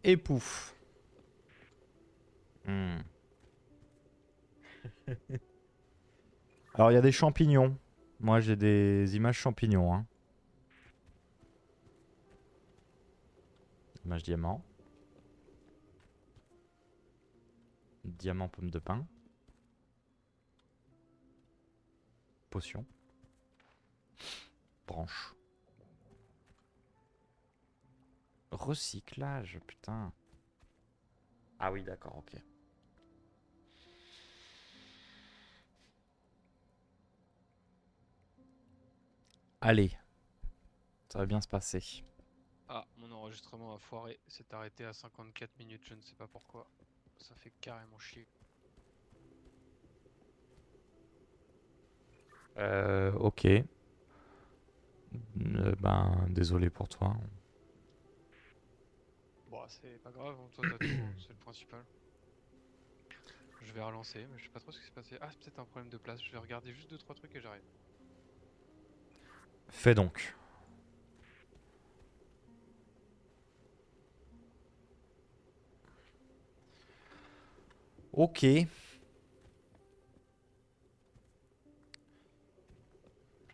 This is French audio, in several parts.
Et pouf. Hmm. Alors, il y a des champignons. Moi, j'ai des images champignons. Hein. Image diamant. Diamant pomme de pin. Potion. Branche. Recyclage, putain. Ah oui, d'accord, ok. Allez, ça va bien se passer. Ah, mon enregistrement a foiré, s'est arrêté à 54 minutes, je ne sais pas pourquoi. Ça fait carrément chier. Ok. Ben, désolé pour toi. Bon, c'est pas grave, hein, toi t'as tout, hein, c'est le principal. Je vais relancer, mais je sais pas trop ce qui s'est passé. Ah, c'est peut-être un problème de place, je vais regarder juste deux trois trucs et j'arrive. Fais donc. Ok. J'ai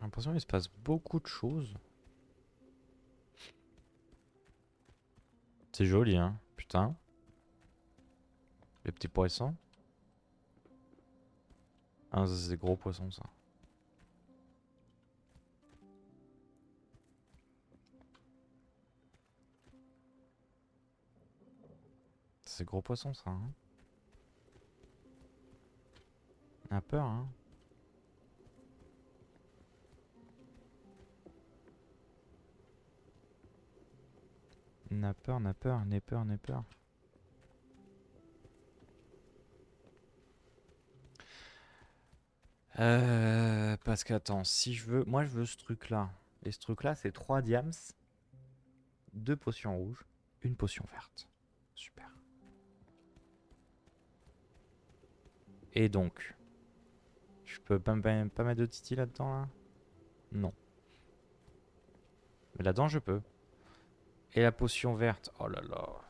l'impression qu'il se passe beaucoup de choses. C'est joli, hein. Putain. Les petits poissons. Ah, ça, c'est des gros poissons, ça. C'est des gros poissons, ça. Hein. On a peur, hein. On a peur, on a peur, on a peur, on a peur. Parce qu'attends, si je veux... Moi, je veux ce truc-là. Et ce truc-là, c'est 3 diams, 2 potions rouges, une potion verte. Super. Et donc, je peux pas mettre de titi là-dedans, là? Non. Mais là-dedans, je peux. Et la potion verte, oh là là.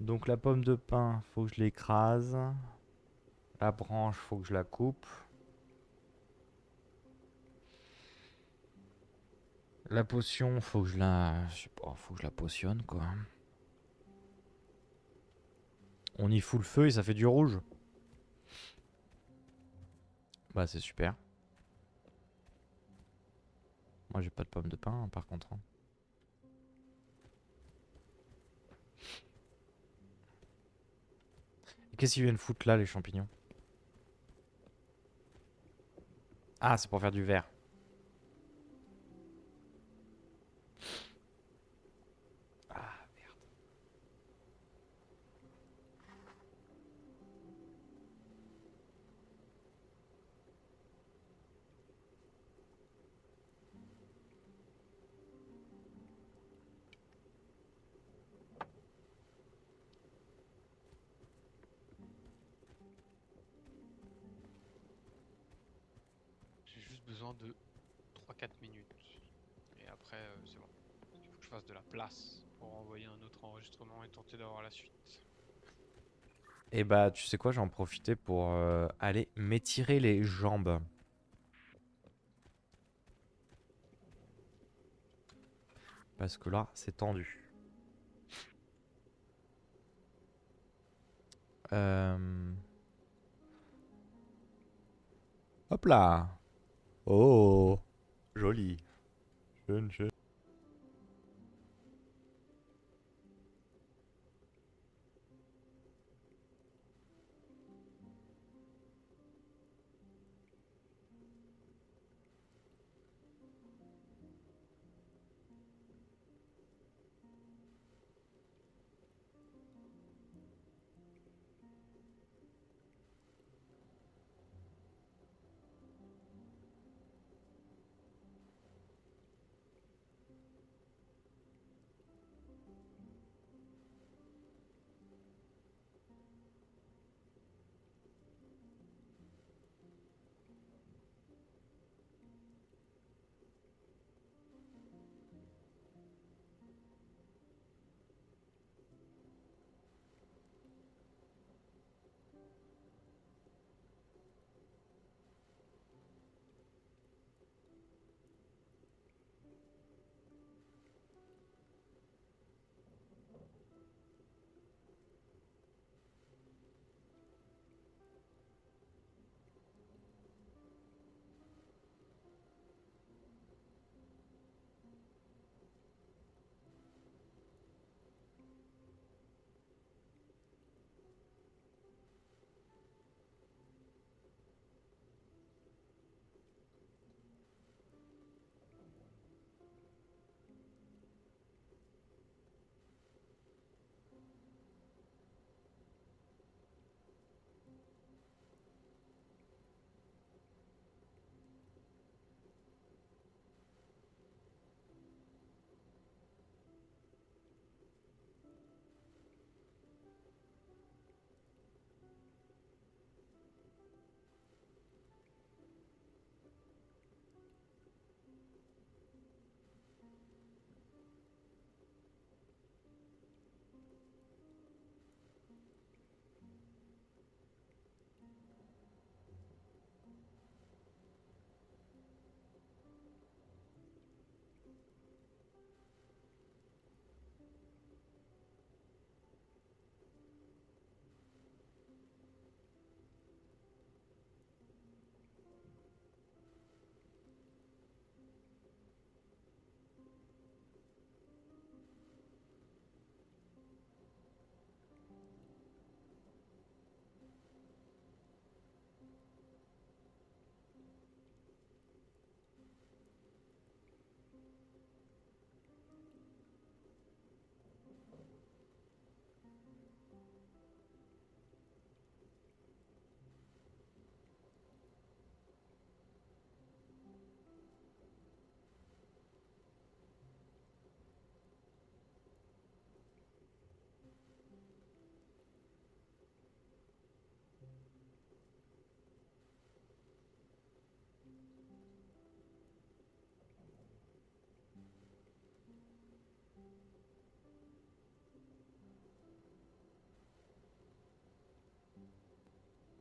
Donc la pomme de pin, faut que je l'écrase. La branche, faut que je la coupe. La potion, faut que je la... Je sais pas, faut que je la potionne, quoi. On y fout le feu et ça fait du rouge. Bah, c'est super. Moi, j'ai pas de pomme de pin, hein, par contre. Hein. Et qu'est-ce qu'ils viennent foutre là, les champignons? Ah, c'est pour faire du verre. Ah, merde. J'ai juste besoin de trois quatre minutes. Et après, c'est bon. Il faut que je fasse de la place pour envoyer un autre enregistrement et tenter d'avoir la suite. Et bah, tu sais quoi, j'en profiter pour aller m'étirer les jambes. Parce que là, c'est tendu. Euh... Hop là. Oh, joli. Jeune, jeune.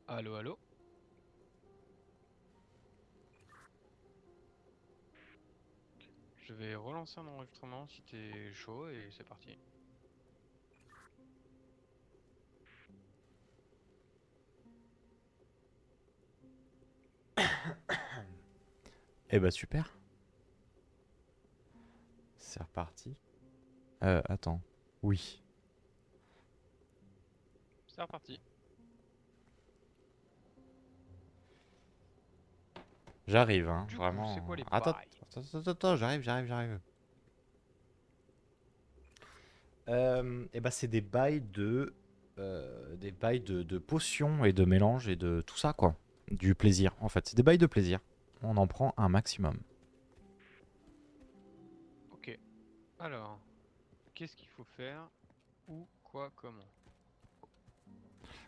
Allô, allô? Je vais relancer un enregistrement si t'es chaud et c'est parti. Eh bah super. C'est reparti. Attends. Oui. C'est reparti. J'arrive, hein. Du coup, c'est Vraiment. quoi les Attends, bails? attends, j'arrive. Et bah c'est des bails de potions et de mélange et de tout ça quoi. Du plaisir en fait. C'est des bails de plaisir. On en prend un maximum. Ok. Alors, qu'est-ce qu'il faut faire? Où, quoi, comment?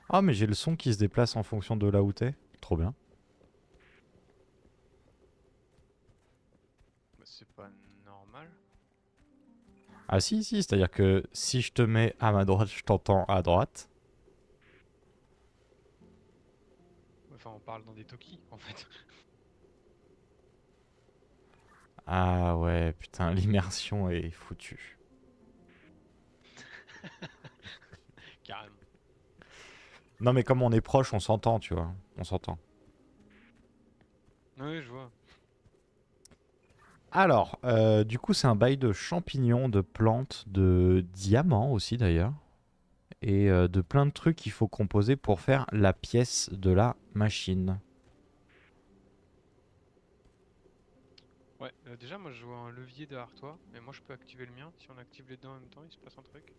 Ah mais j'ai le son qui se déplace en fonction de là où t'es. Trop bien. Bah, c'est pas normal. Ah si, c'est-à-dire que si je te mets à ma droite, je t'entends à droite. Enfin, on parle dans des talkies en fait. Ah ouais, putain, l'immersion est foutue. Carrément. Non mais comme on est proche, on s'entend, tu vois. On s'entend. Oui, je vois. Alors, du coup, c'est un bail de champignons, de plantes, de diamants aussi d'ailleurs. Et de plein de trucs qu'il faut composer pour faire la pièce de la machine. Ouais, déjà, moi je vois un levier derrière toi, mais moi je peux activer le mien. Si on active les deux en même temps, il se passe un truc.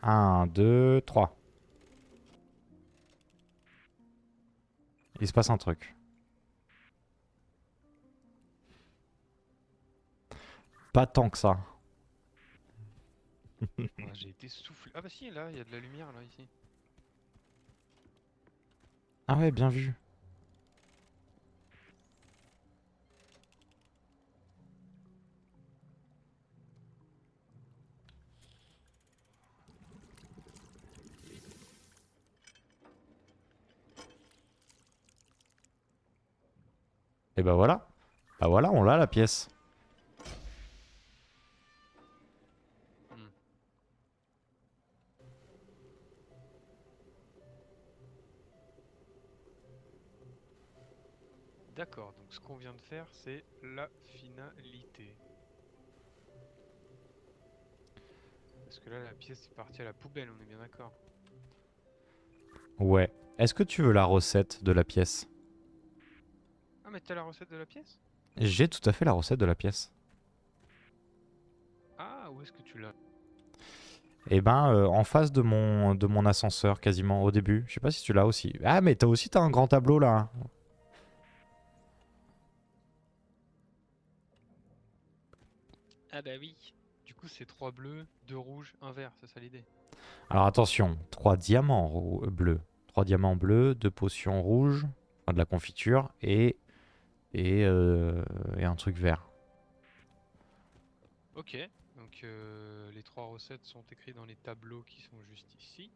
Un, 2, 3. Il se passe un truc. Pas tant que ça. Ouais, j'ai été soufflé. Ah bah si, là, il y a de la lumière là, ici. Ah ouais, bien vu. Et bah voilà. Bah voilà, on l'a la pièce. Hmm. D'accord, donc ce qu'on vient de faire, c'est la finalité. Parce que là, la pièce est partie à la poubelle, on est bien d'accord. Ouais. Est-ce que tu veux la recette de la pièce? Ah, mais t'as la recette de la pièce? J'ai tout à fait la recette de la pièce. Ah, où est-ce que tu l'as? Et ben, en face de mon ascenseur, quasiment au début. Je sais pas si tu l'as aussi. Ah, mais t'as un grand tableau là. Ah bah oui. Du coup, c'est 3 bleus, 2 rouges, un vert, c'est ça l'idée. Alors attention, 3 diamants bleus. 3 diamants bleus, 2 potions rouges, enfin de la confiture, et un truc vert. Ok, donc les 3 recettes sont écrites dans les tableaux qui sont juste ici.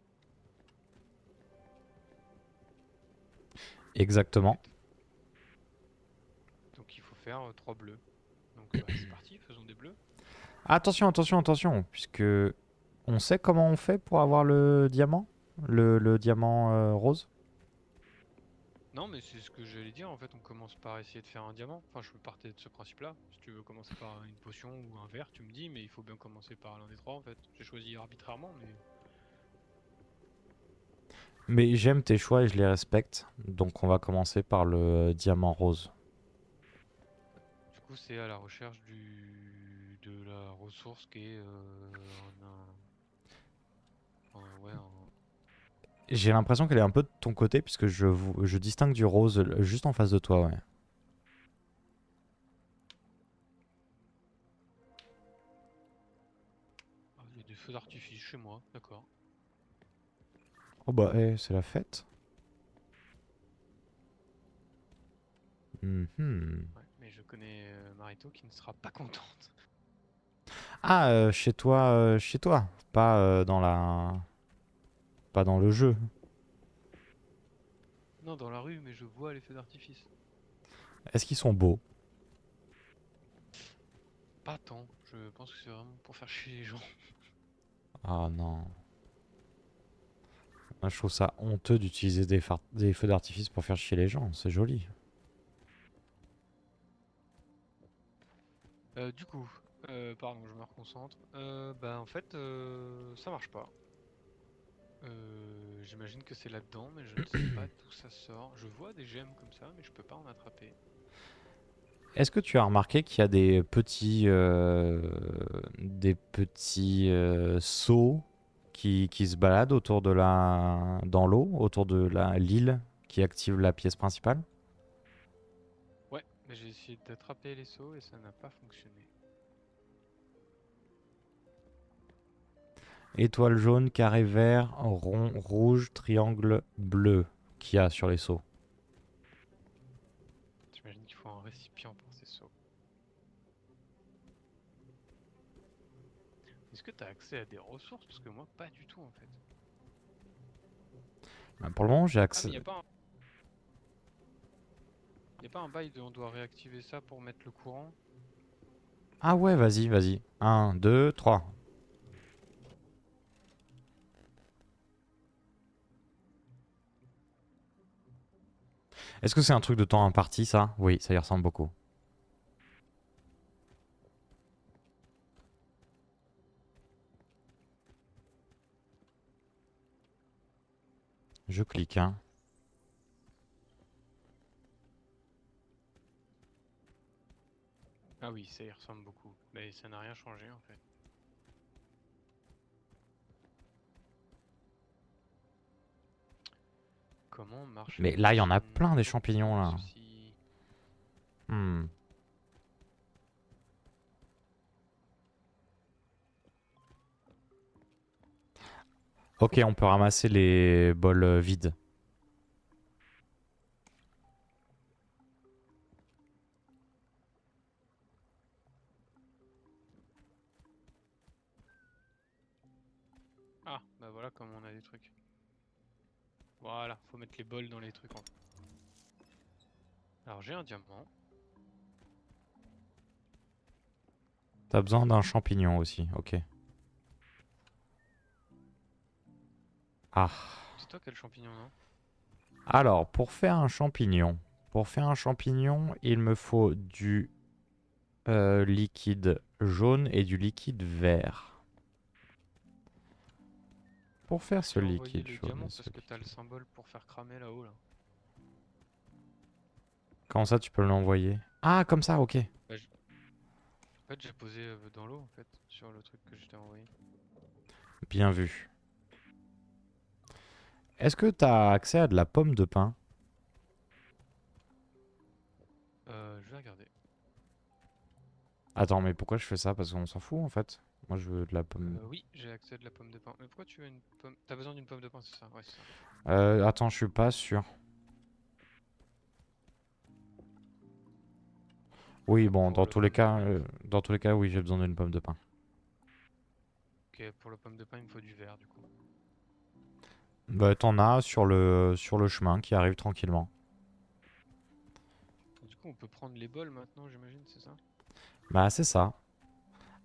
Exactement. Donc il faut faire 3 bleus. Donc bah, c'est parti, faisons des bleus. Attention, puisque on sait comment on fait pour avoir le diamant, le diamant rose. Non, mais c'est ce que j'allais dire. En fait, on commence par essayer de faire un diamant. Enfin, je peux partir de ce principe-là. Si tu veux commencer par une potion ou un verre, tu me dis, mais il faut bien commencer par l'un des trois en fait. J'ai choisi arbitrairement, mais Mais j'aime tes choix et je les respecte, donc on va commencer par le diamant rose. du coup, c'est à la recherche de la ressource qui est ouais, J'ai l'impression qu'elle est un peu de ton côté, puisque je distingue du rose juste en face de toi, ouais. ah, il y a des feux d'artifice chez moi, d'accord. Oh bah, c'est la fête. Mhm. Ouais, mais je connais Marito qui ne sera pas contente. Ah, chez toi, pas pas dans le jeu. Non, dans la rue, mais je vois les feux d'artifice. Est-ce qu'ils sont beaux? Pas tant. Je pense que c'est vraiment pour faire chier les gens. Ah non. Moi, je trouve ça honteux d'utiliser des feux d'artifice pour faire chier les gens. C'est joli. Du coup, pardon, je me reconcentre. Bah en fait, ça marche pas. J'imagine que c'est là-dedans, mais je ne sais pas d'où ça sort. Je vois des gemmes comme ça, mais je peux pas en attraper. Est-ce que tu as remarqué qu'il y a des petits seaux qui se baladent autour de dans l'eau, autour de l'île qui active la pièce principale? Ouais, mais j'ai essayé d'attraper les seaux et ça n'a pas fonctionné. Étoile jaune, carré vert, rond rouge, triangle bleu qu'il y a sur les seaux. J'imagine qu'il faut un récipient pour ces seaux. Est-ce que tu as accès à des ressources? Parce que moi, pas du tout en fait. Ben, pour le moment, j'ai Ah, mais accès. y a pas un bail de on doit réactiver ça pour mettre le courant? Ah ouais, vas-y, vas-y. Un, 2, 3. Est-ce que c'est un truc de temps imparti, ça? Oui, ça y ressemble beaucoup. Je clique, hein. Ah oui, ça y ressemble beaucoup. Mais ça n'a rien changé en fait. Comment marche Mais la là, il y en a machine? plein des Oh, c'est champignons, quoi le là. souci? Hmm. Ok, on peut ramasser les bols vides. Ah, bah voilà comme on a des trucs. Voilà, faut mettre les bols dans les trucs en fait. Alors j'ai un diamant. T'as besoin d'un champignon aussi, ok. Ah. C'est toi quel champignon, non? Alors, pour faire un champignon, il me faut du liquide jaune et du liquide vert. Pour faire Je ce t'ai envoyé liquide le jaune et diamant ce parce que t'as le liquide... symbole pour faire cramer là-haut là. Comment ça, tu peux l'envoyer? Ah, comme ça, ok. Bah, en fait j'ai posé dans l'eau en fait, sur le truc que je t'ai envoyé. Bien vu. Est-ce que t'as accès à de la pomme de pin? Je vais regarder. Attends, mais pourquoi je fais ça? Parce qu'on s'en fout, en fait. Moi, je veux de la pomme... Oui, j'ai accès à de la pomme de pin. Mais pourquoi tu as une pomme? T'as besoin d'une pomme de pin, c'est ça? Ouais, c'est ça. Attends, je suis pas sûr. Oui, bon, Pour le pomme de pain, dans tous les cas, oui, j'ai besoin d'une pomme de pin. Ok, pour le pomme de pain, il me faut du vert du coup. Bah, t'en as sur le chemin qui arrive tranquillement. Du coup, on peut prendre les bols maintenant, j'imagine, c'est ça? Bah, c'est ça.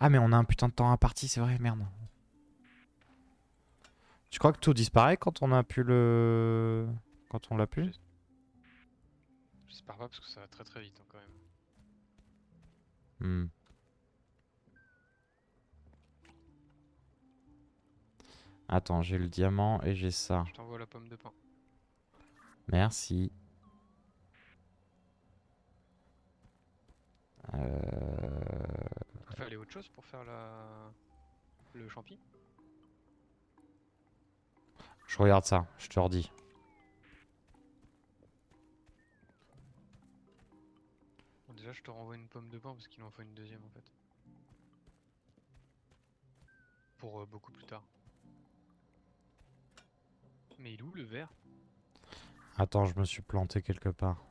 Ah, mais on a un putain de temps imparti, c'est vrai, merde. Tu crois que tout disparaît quand on a pu le... Quand on l'a pu? J'es- J'espère pas parce que ça va très très vite hein, quand même. Hmm. Attends, j'ai le diamant et j'ai ça. Je t'envoie la pomme de pain. Merci. Euh... Il fallait autre chose pour faire le champi? Je regarde ça, je te redis. Bon, déjà, je te renvoie une pomme de pain parce qu'il en faut une deuxième en fait. Pour beaucoup plus tard. Mais il est où le vert? Attends, je me suis planté quelque part.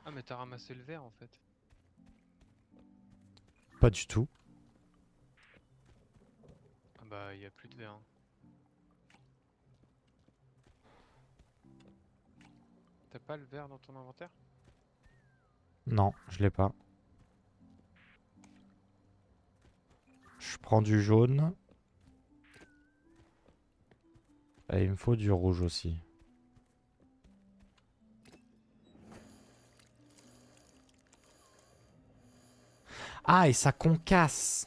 Ah, mais t'as ramassé le vert en fait. Pas du tout. Ah bah, il y a plus de vert, hein. mettrais pas le vert dans ton inventaire? Non, je l'ai pas. Je prends du jaune. Et il me faut du rouge aussi. Ah, et ça concasse.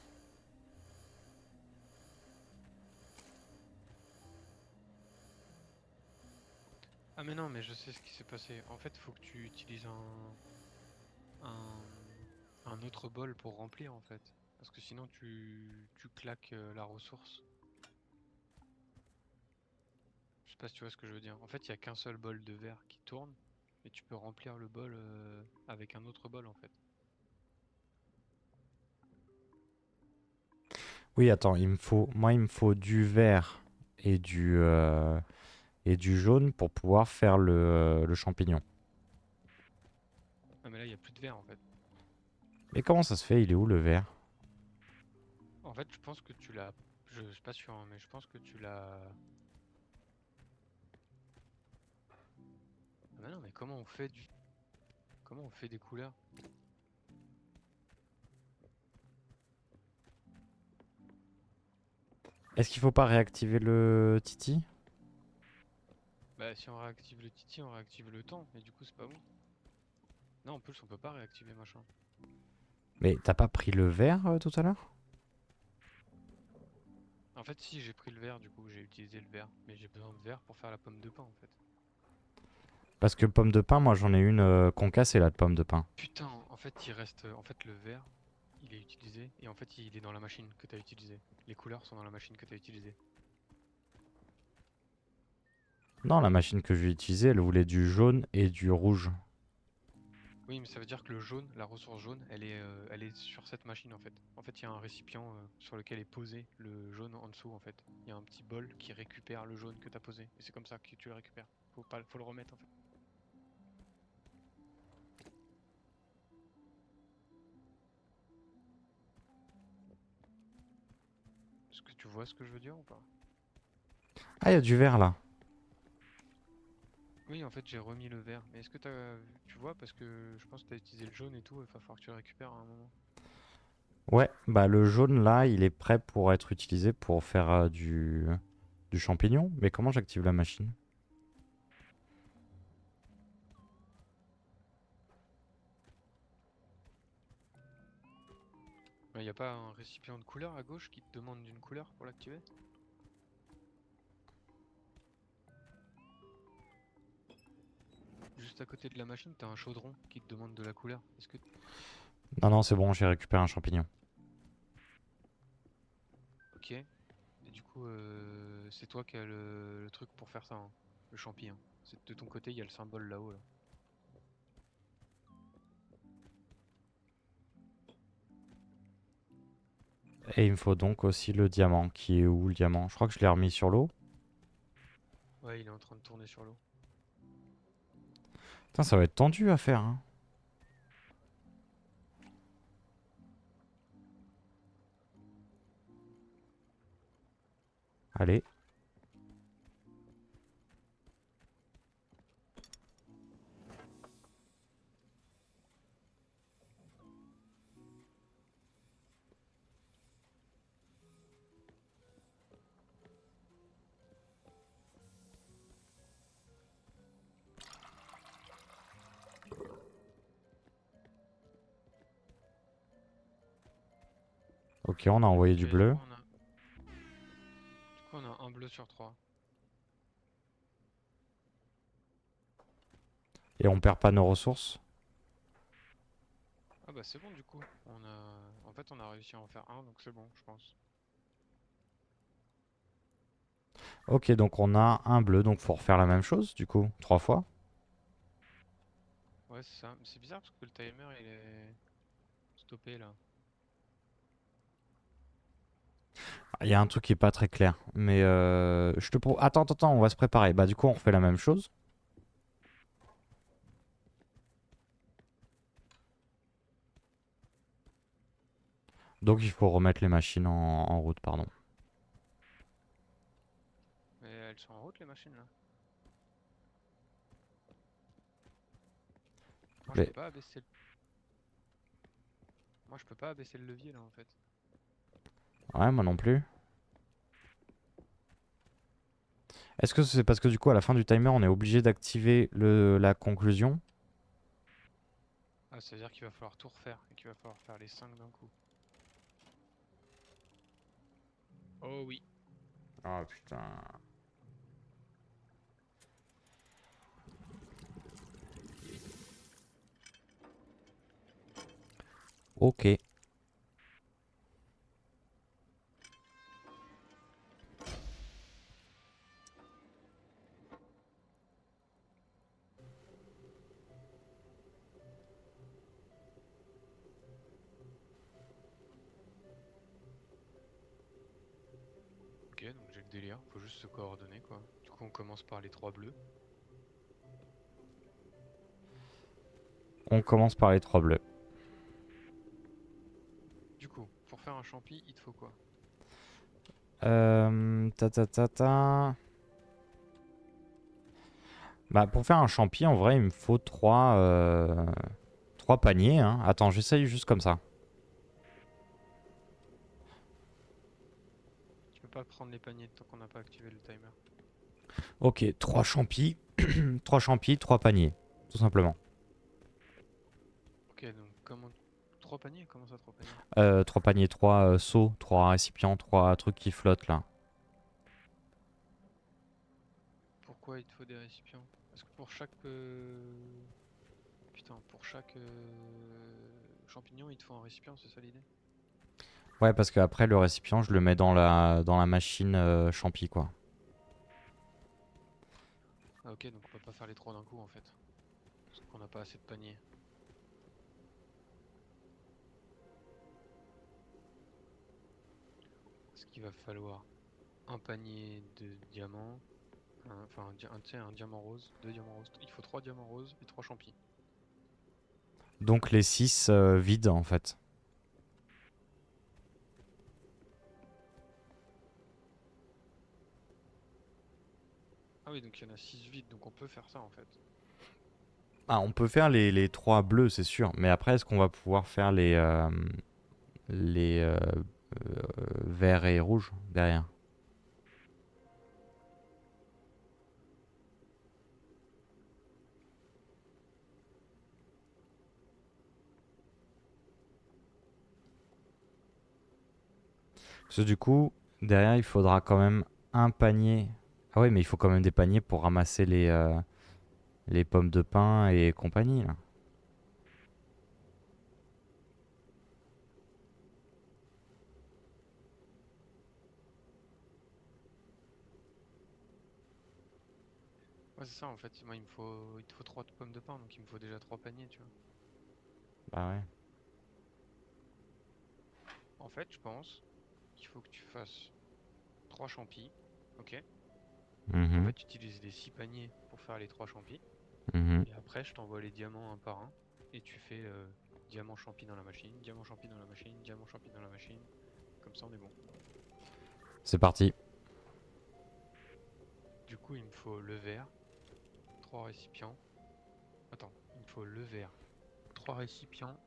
Ah mais non, mais je sais ce qui s'est passé. En fait, faut que tu utilises un, un autre bol pour remplir en fait. Parce que sinon tu claques la ressource. Je sais pas si tu vois ce que je veux dire. En fait, il y a qu'un seul bol de verre qui tourne. Et tu peux remplir le bol avec un autre bol en fait. Oui, attends, moi, il me faut du vert et et du jaune pour pouvoir faire le champignon. Ah mais là, il n'y a plus de verre en fait. Mais comment ça se fait? Il est où le vert? En fait, je pense que tu l'as... Je suis pas sûr, hein, mais je pense que tu l'as... Ah mais non, mais comment on fait du... Comment on fait des couleurs? Est-ce qu'il faut pas réactiver le Titi? Bah si on réactive le Titi, on réactive le temps. Et du coup, c'est pas bon. Non, en plus, on peut pas réactiver machin. Mais t'as pas pris le vert tout à l'heure? En fait, si, j'ai pris le verre, du coup, j'ai utilisé le verre. Mais j'ai besoin de verre pour faire la pomme de pain, en fait. Parce que pomme de pain, moi j'en ai une concassée là de pomme de pain. Putain, en fait, il reste... En fait, le verre, il est utilisé. Et en fait, il est dans la machine que t'as utilisée. Les couleurs sont dans la machine que t'as utilisée. Non, la machine que je vais utiliser, elle voulait du jaune et du rouge. Oui, mais ça veut dire que le jaune, la ressource jaune, elle est sur cette machine, en fait. En fait, il y a un récipient sur lequel est posé le jaune en dessous, en fait. Il y a un petit bol qui récupère le jaune que t'as posé. Et c'est comme ça que tu le récupères. Faut le remettre, en fait. Est-ce que tu vois ce que je veux dire ou pas? Ah, il y a du vert là. Oui, en fait, j'ai remis le vert. Mais est-ce que tu vois, parce que je pense que t'as utilisé le jaune et tout, il va falloir que tu le récupères à un moment. Ouais, bah le jaune là, il est prêt pour être utilisé pour faire du champignon. Mais comment j'active la machine? Il n'y a pas un récipient de couleur à gauche qui te demande d'une couleur pour l'activer? Juste à côté de la machine, t'as un chaudron qui te demande de la couleur. Est-ce que... Non, non, c'est bon, j'ai récupéré un champignon. Ok. Et du coup, c'est toi qui as le truc pour faire ça, hein, le champignon. C'est de ton côté, il y a le symbole là-haut, là. Et il me faut donc aussi le diamant. Qui est où le diamant? Je crois que je l'ai remis sur l'eau. Ouais, il est en train de tourner sur l'eau. Putain, ça va être tendu à faire, hein. Allez. Ok, on a envoyé Ok, du bleu. du coup, on a un bleu sur trois. Et on perd pas nos ressources. Ah bah c'est bon du coup. En fait, on a réussi à en faire un, donc c'est bon, je pense. Ok, donc on a un bleu, donc faut refaire la même chose, du coup, 3 fois. Ouais, c'est ça. Mais c'est bizarre parce que le timer, il est stoppé là. Il y a un truc qui est pas très clair. Mais je te pro... Attends, attends, attends, on va se préparer. Bah du coup, on refait la même chose. Donc il faut remettre les machines en route, pardon. Mais elles sont en route les machines là. Moi je Mais peux pas abaisser le... Moi je peux pas abaisser le levier là en fait. ouais, moi non plus. Est-ce que c'est parce que du coup, à la fin du timer, on est obligé d'activer la conclusion? Ah, ça veut dire qu'il va falloir tout refaire et qu'il va falloir faire les 5 d'un coup. Oh oui. Ah putain. Ok. Ok, donc j'ai le délire, faut juste se coordonner quoi. Du coup on commence par les 3 bleus. On commence par les trois bleus. Du coup, pour faire un champi, il te faut quoi? Ta ta ta ta. Bah, pour faire un champi, en vrai, il me faut trois paniers, hein. Attends, j'essaye juste comme ça. Tu peux pas prendre les paniers tant qu'on n'a pas activé le timer. Ok, trois champis. Trois champis, trois paniers. Tout simplement. Ok, donc comment... 3 paniers? Comment ça 3 paniers? Trois paniers, trois seaux, trois récipients, trois trucs qui flottent là. Pourquoi il te faut des récipients? Parce que pour chaque... Putain, pour chaque champignon, il te faut un récipient, c'est ça l'idée? Ouais, parce qu'après, le récipient, je le mets dans la machine champi, quoi. Ah ok, donc on peut pas faire les 3 d'un coup en fait. Parce qu'on n'a pas assez de paniers. Parce qu'il va falloir un panier de diamants, enfin tu sais, un diamant rose, 2 diamants roses. Il faut 3 diamants roses et 3 champis. Donc les six vides, en fait. Ah oui, donc il y en a 6 vides, donc on peut faire ça en fait. Ah, on peut faire les trois bleus, c'est sûr. Mais après, est-ce qu'on va pouvoir faire les verts et rouges derrière? Parce que du coup, derrière, il faudra quand même un panier. Ah ouais, mais il faut quand même des paniers pour ramasser les pommes de pin et compagnie, là. Ouais, c'est ça en fait. Moi, il te faut 3 pommes de pain, donc il me faut déjà 3 paniers, tu vois. Bah ouais. En fait, je pense qu'il faut que tu fasses 3 champis, ok? En Mhm, fait, tu utilises les 6 paniers pour faire les 3 champis. mhm. Et après, je t'envoie les diamants un par un. Et tu fais diamant champi dans la machine, diamant champi dans la machine, diamant champi dans la machine. Comme ça, on est bon. C'est parti. Du coup, il me faut le verre, 3 récipients. Attends, il me faut le verre, 3 récipients.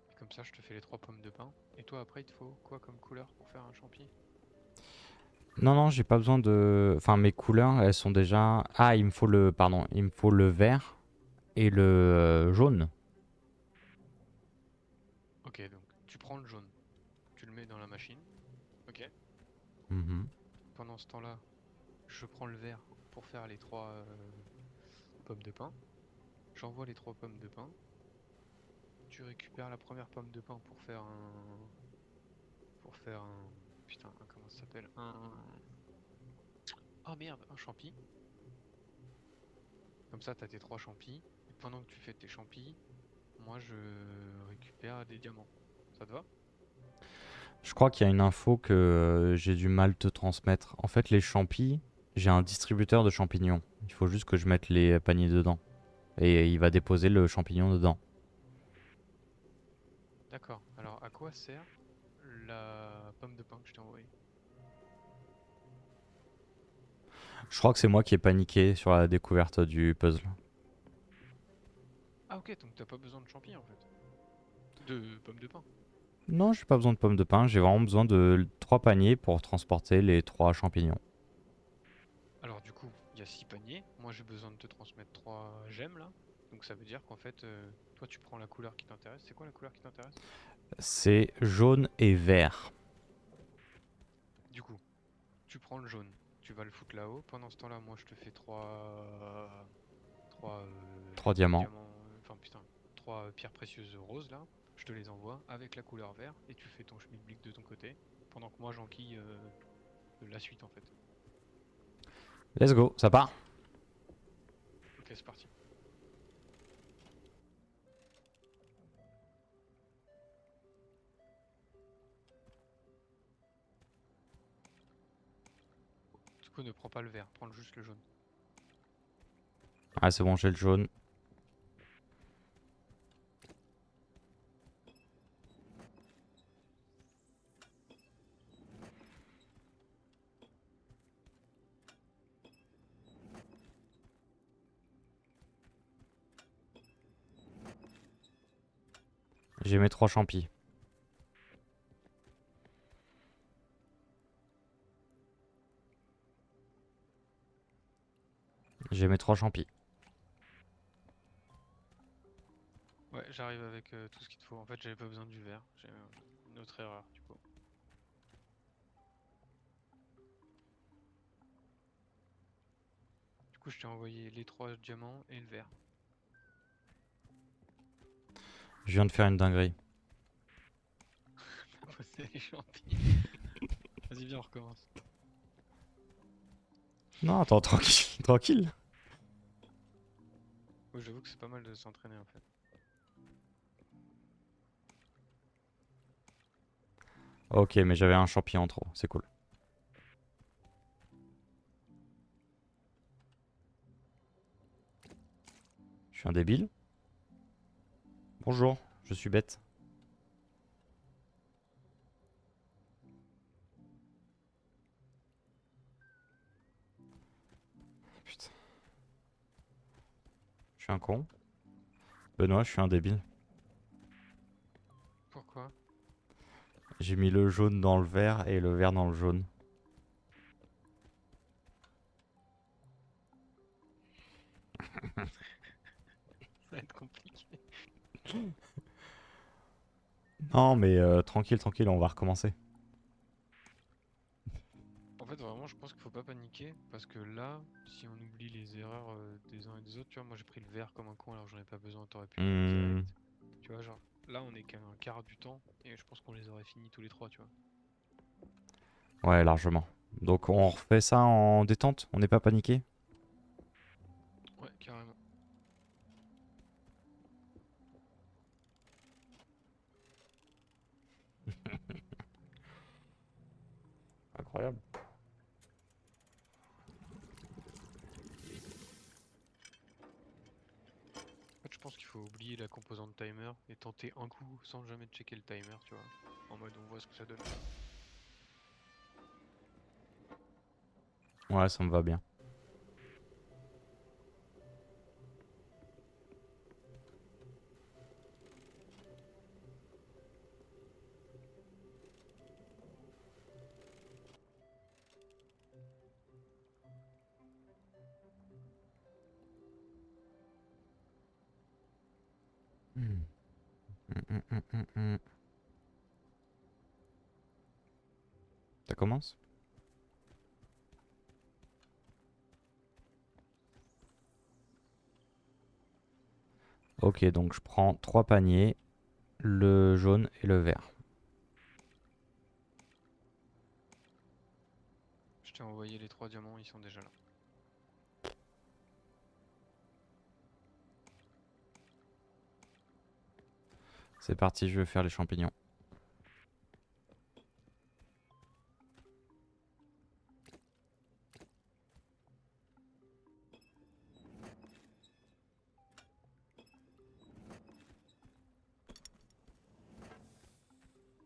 Et comme ça, je te fais les 3 pommes de pain. Et toi, après, il te faut quoi comme couleur pour faire un champi? Non, non, j'ai pas besoin de. Enfin, mes couleurs, elles sont déjà. Ah, il me faut le. Pardon, il me faut le vert et le jaune. Ok, donc tu prends le jaune, tu le mets dans la machine. Ok. Mhm. Pendant ce temps-là, je prends le vert pour faire les 3 pommes de pain. J'envoie les 3 pommes de pain. Tu récupères la première pomme de pain pour faire un... Pour faire un... Putain, comment ça s'appelle? Oh merde, un champi. Comme ça, t'as tes 3 champis. Et pendant que tu fais tes champis, moi je récupère des diamants. Ça te va? Je crois qu'il y a une info que j'ai du mal te transmettre. En fait, les champis, j'ai un distributeur de champignons. Il faut juste que je mette les paniers dedans. Et il va déposer le champignon dedans. D'accord. Alors, à quoi sert la pomme de pain que je t'ai envoyée? Je crois que c'est moi qui ai paniqué sur la découverte du puzzle. Ah ok, Ok, donc t'as pas besoin de champignons en fait. De pommes de pin. Non, j'ai pas besoin de pommes de pin, j'ai vraiment besoin de 3 paniers pour transporter les 3 champignons. Alors du coup, il y a 6 paniers. Moi j'ai besoin de te transmettre 3 gemmes là. Donc ça veut dire qu'en fait, toi tu prends la couleur qui t'intéresse. C'est quoi la couleur qui t'intéresse? C'est jaune et vert. Du coup, tu prends le jaune. Tu vas le foutre là-haut. Pendant ce temps-là, moi je te fais 3 3 diamants. diamants. Enfin putain, 3 pierres précieuses roses là. Je te les envoie avec la couleur vert et tu fais ton schmilblick de ton côté. Pendant que moi j'enquille la suite en fait. Let's go, ça part. Ok, c'est parti. Du coup, ne prends pas le vert, prends juste le jaune. Ah, c'est bon, j'ai le jaune. J'ai mes 3 champis. J'ai mes 3 champis. Ouais, j'arrive avec tout ce qu'il te faut. En fait, j'avais pas besoin du vert. J'ai une autre erreur, du coup. Du coup, je t'ai envoyé les 3 diamants et le vert. Je viens de faire une dinguerie. C'est les champis. Vas-y, viens, on recommence. Non, attends, tranquille, tranquille. Ouais, j'avoue que c'est pas mal de s'entraîner en fait. Ok, mais j'avais un champi en trop, c'est cool. Je suis un débile. Bonjour, je suis bête. Putain, je suis un con. Benoît, je suis un débile. Pourquoi? J'ai mis le jaune dans le vert et le vert dans le jaune. Ça va être compliqué. Non, mais tranquille, tranquille, on va recommencer. En fait, vraiment, je pense qu'il faut pas paniquer. Parce que là, si on oublie les erreurs des uns et des autres, tu vois, moi j'ai pris le vert comme un con alors j'en ai pas besoin, t'aurais pu le mettre Hmm, direct. Tu vois, genre, là on est qu'à un quart du temps et je pense qu'on les aurait finis tous les 3, tu vois. ouais, largement. Donc on refait ça en détente, on n'est pas paniqué. Ouais, carrément. Incroyable. En fait, je pense qu'il faut oublier la composante timer et tenter un coup sans jamais checker le timer, tu vois. En mode on voit ce que ça donne. Ouais, ça me va bien. Hmm. Hmm. Ça commence? Ok, donc je prends 3 paniers, le jaune et le vert. Je t'ai envoyé les 3 diamants, ils sont déjà là. C'est parti, je vais faire les champignons.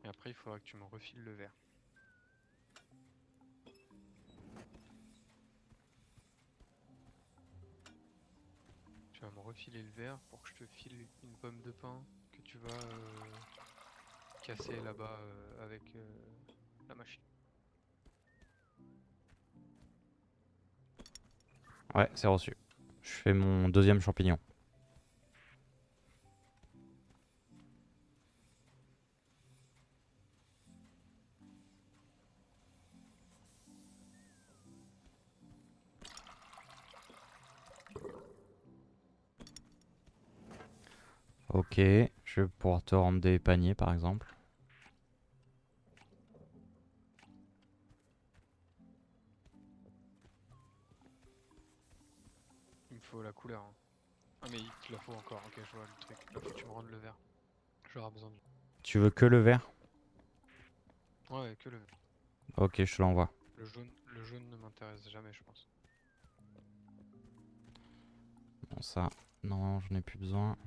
Et après, il faudra que tu me refiles le vert. Tu vas me refiler le verre pour que je te file une pomme de pin que tu vas casser là-bas avec la machine. Ouais, c'est reçu. Je fais mon deuxième champignon. Ok, je vais pouvoir te rendre des paniers par exemple. Il me faut la couleur. Hein. Ah mais il te la faut encore, ok je vois le truc. Là faut que tu me rendes le verre. J'aurai besoin du... Tu veux que le vert? Ouais, que le vert. Ok, je te l'envoie. Le jaune ne m'intéresse jamais je pense. Bon, ça, non, j'en ai plus besoin.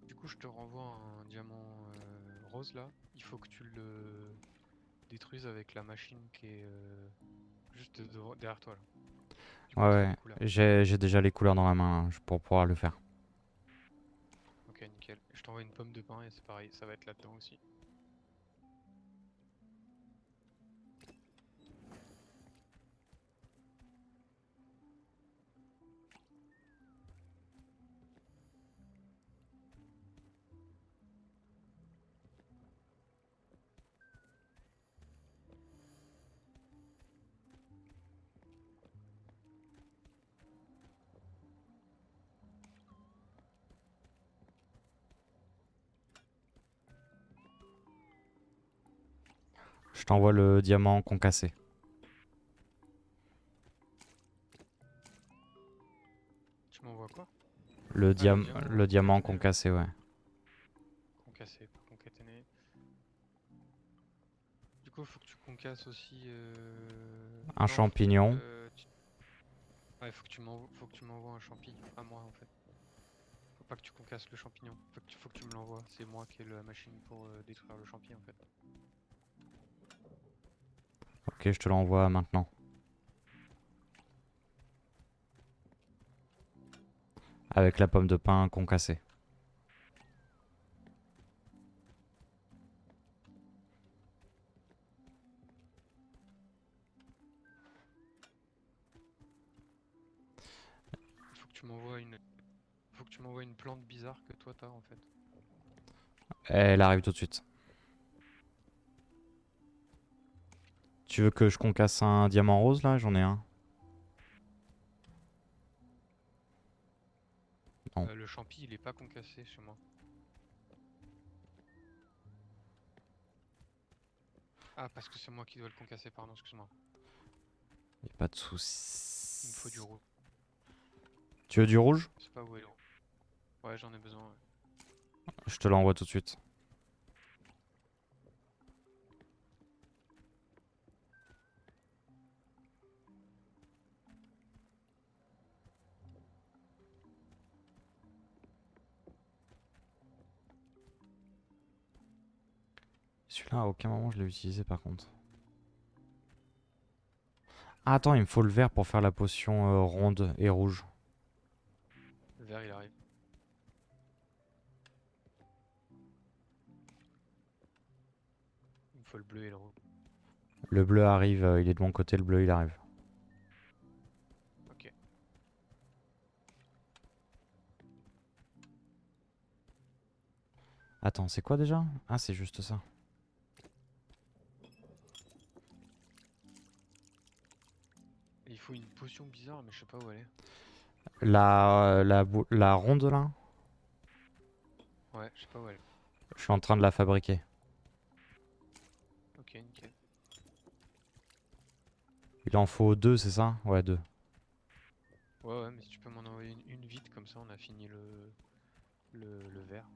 Du coup je te renvoie un diamant rose là. Il faut que tu le détruises avec la machine qui est juste derrière toi là. Du Ouais, coup il te faut ouais, une couleur. j'ai déjà les couleurs dans la main là, pour pouvoir le faire. Ok nickel. Je t'envoie une pomme de pin et c'est pareil, ça va être là-dedans aussi. Je t'envoie le diamant concassé. Tu m'envoies quoi? Le, Ah le diam diamant le diamant concaténé là. concassé, ouais. Concassé, pas concaténé. Du coup, faut que tu concasses aussi. Un Non, champignon. ouais, faut que tu m'envoies un champignon à moi en fait. Faut pas que tu concasses le champignon. Faut que tu me l'envoies. C'est moi qui ai la machine pour détruire le champignon en fait. Ok, je te l'envoie maintenant. Avec la pomme de pin concassée. Faut que tu m'envoies une. Faut que tu m'envoies une plante bizarre que toi t'as en fait. Elle arrive tout de suite. Tu veux que je concasse un diamant rose là? J'en ai un. Non. Le champi il est pas concassé chez moi. Ah parce que c'est moi qui dois le concasser, pardon, excuse-moi. Y a pas de Il me faut du soucis. rouge. Tu veux du rouge? Je sais pas où est le rouge. Ouais j'en ai besoin. Ouais. Je te l'envoie tout de suite. Celui-là, à aucun moment je l'ai utilisé par contre. Ah, attends, il me faut le vert pour faire la potion ronde et rouge. Le vert il arrive. Il me faut le bleu et le rouge. Le bleu arrive, il est de mon côté, le bleu il arrive. Ok. Attends, c'est quoi déjà? Ah, c'est juste ça. Et il faut une potion bizarre mais je sais pas où elle est. La ronde là, Ouais, je sais pas où elle est. je suis en train de la fabriquer. Ok, nickel. Il en faut deux, c'est ça? Ouais, deux. Ouais, mais si tu peux m'en envoyer une vite, comme ça on a fini le verre.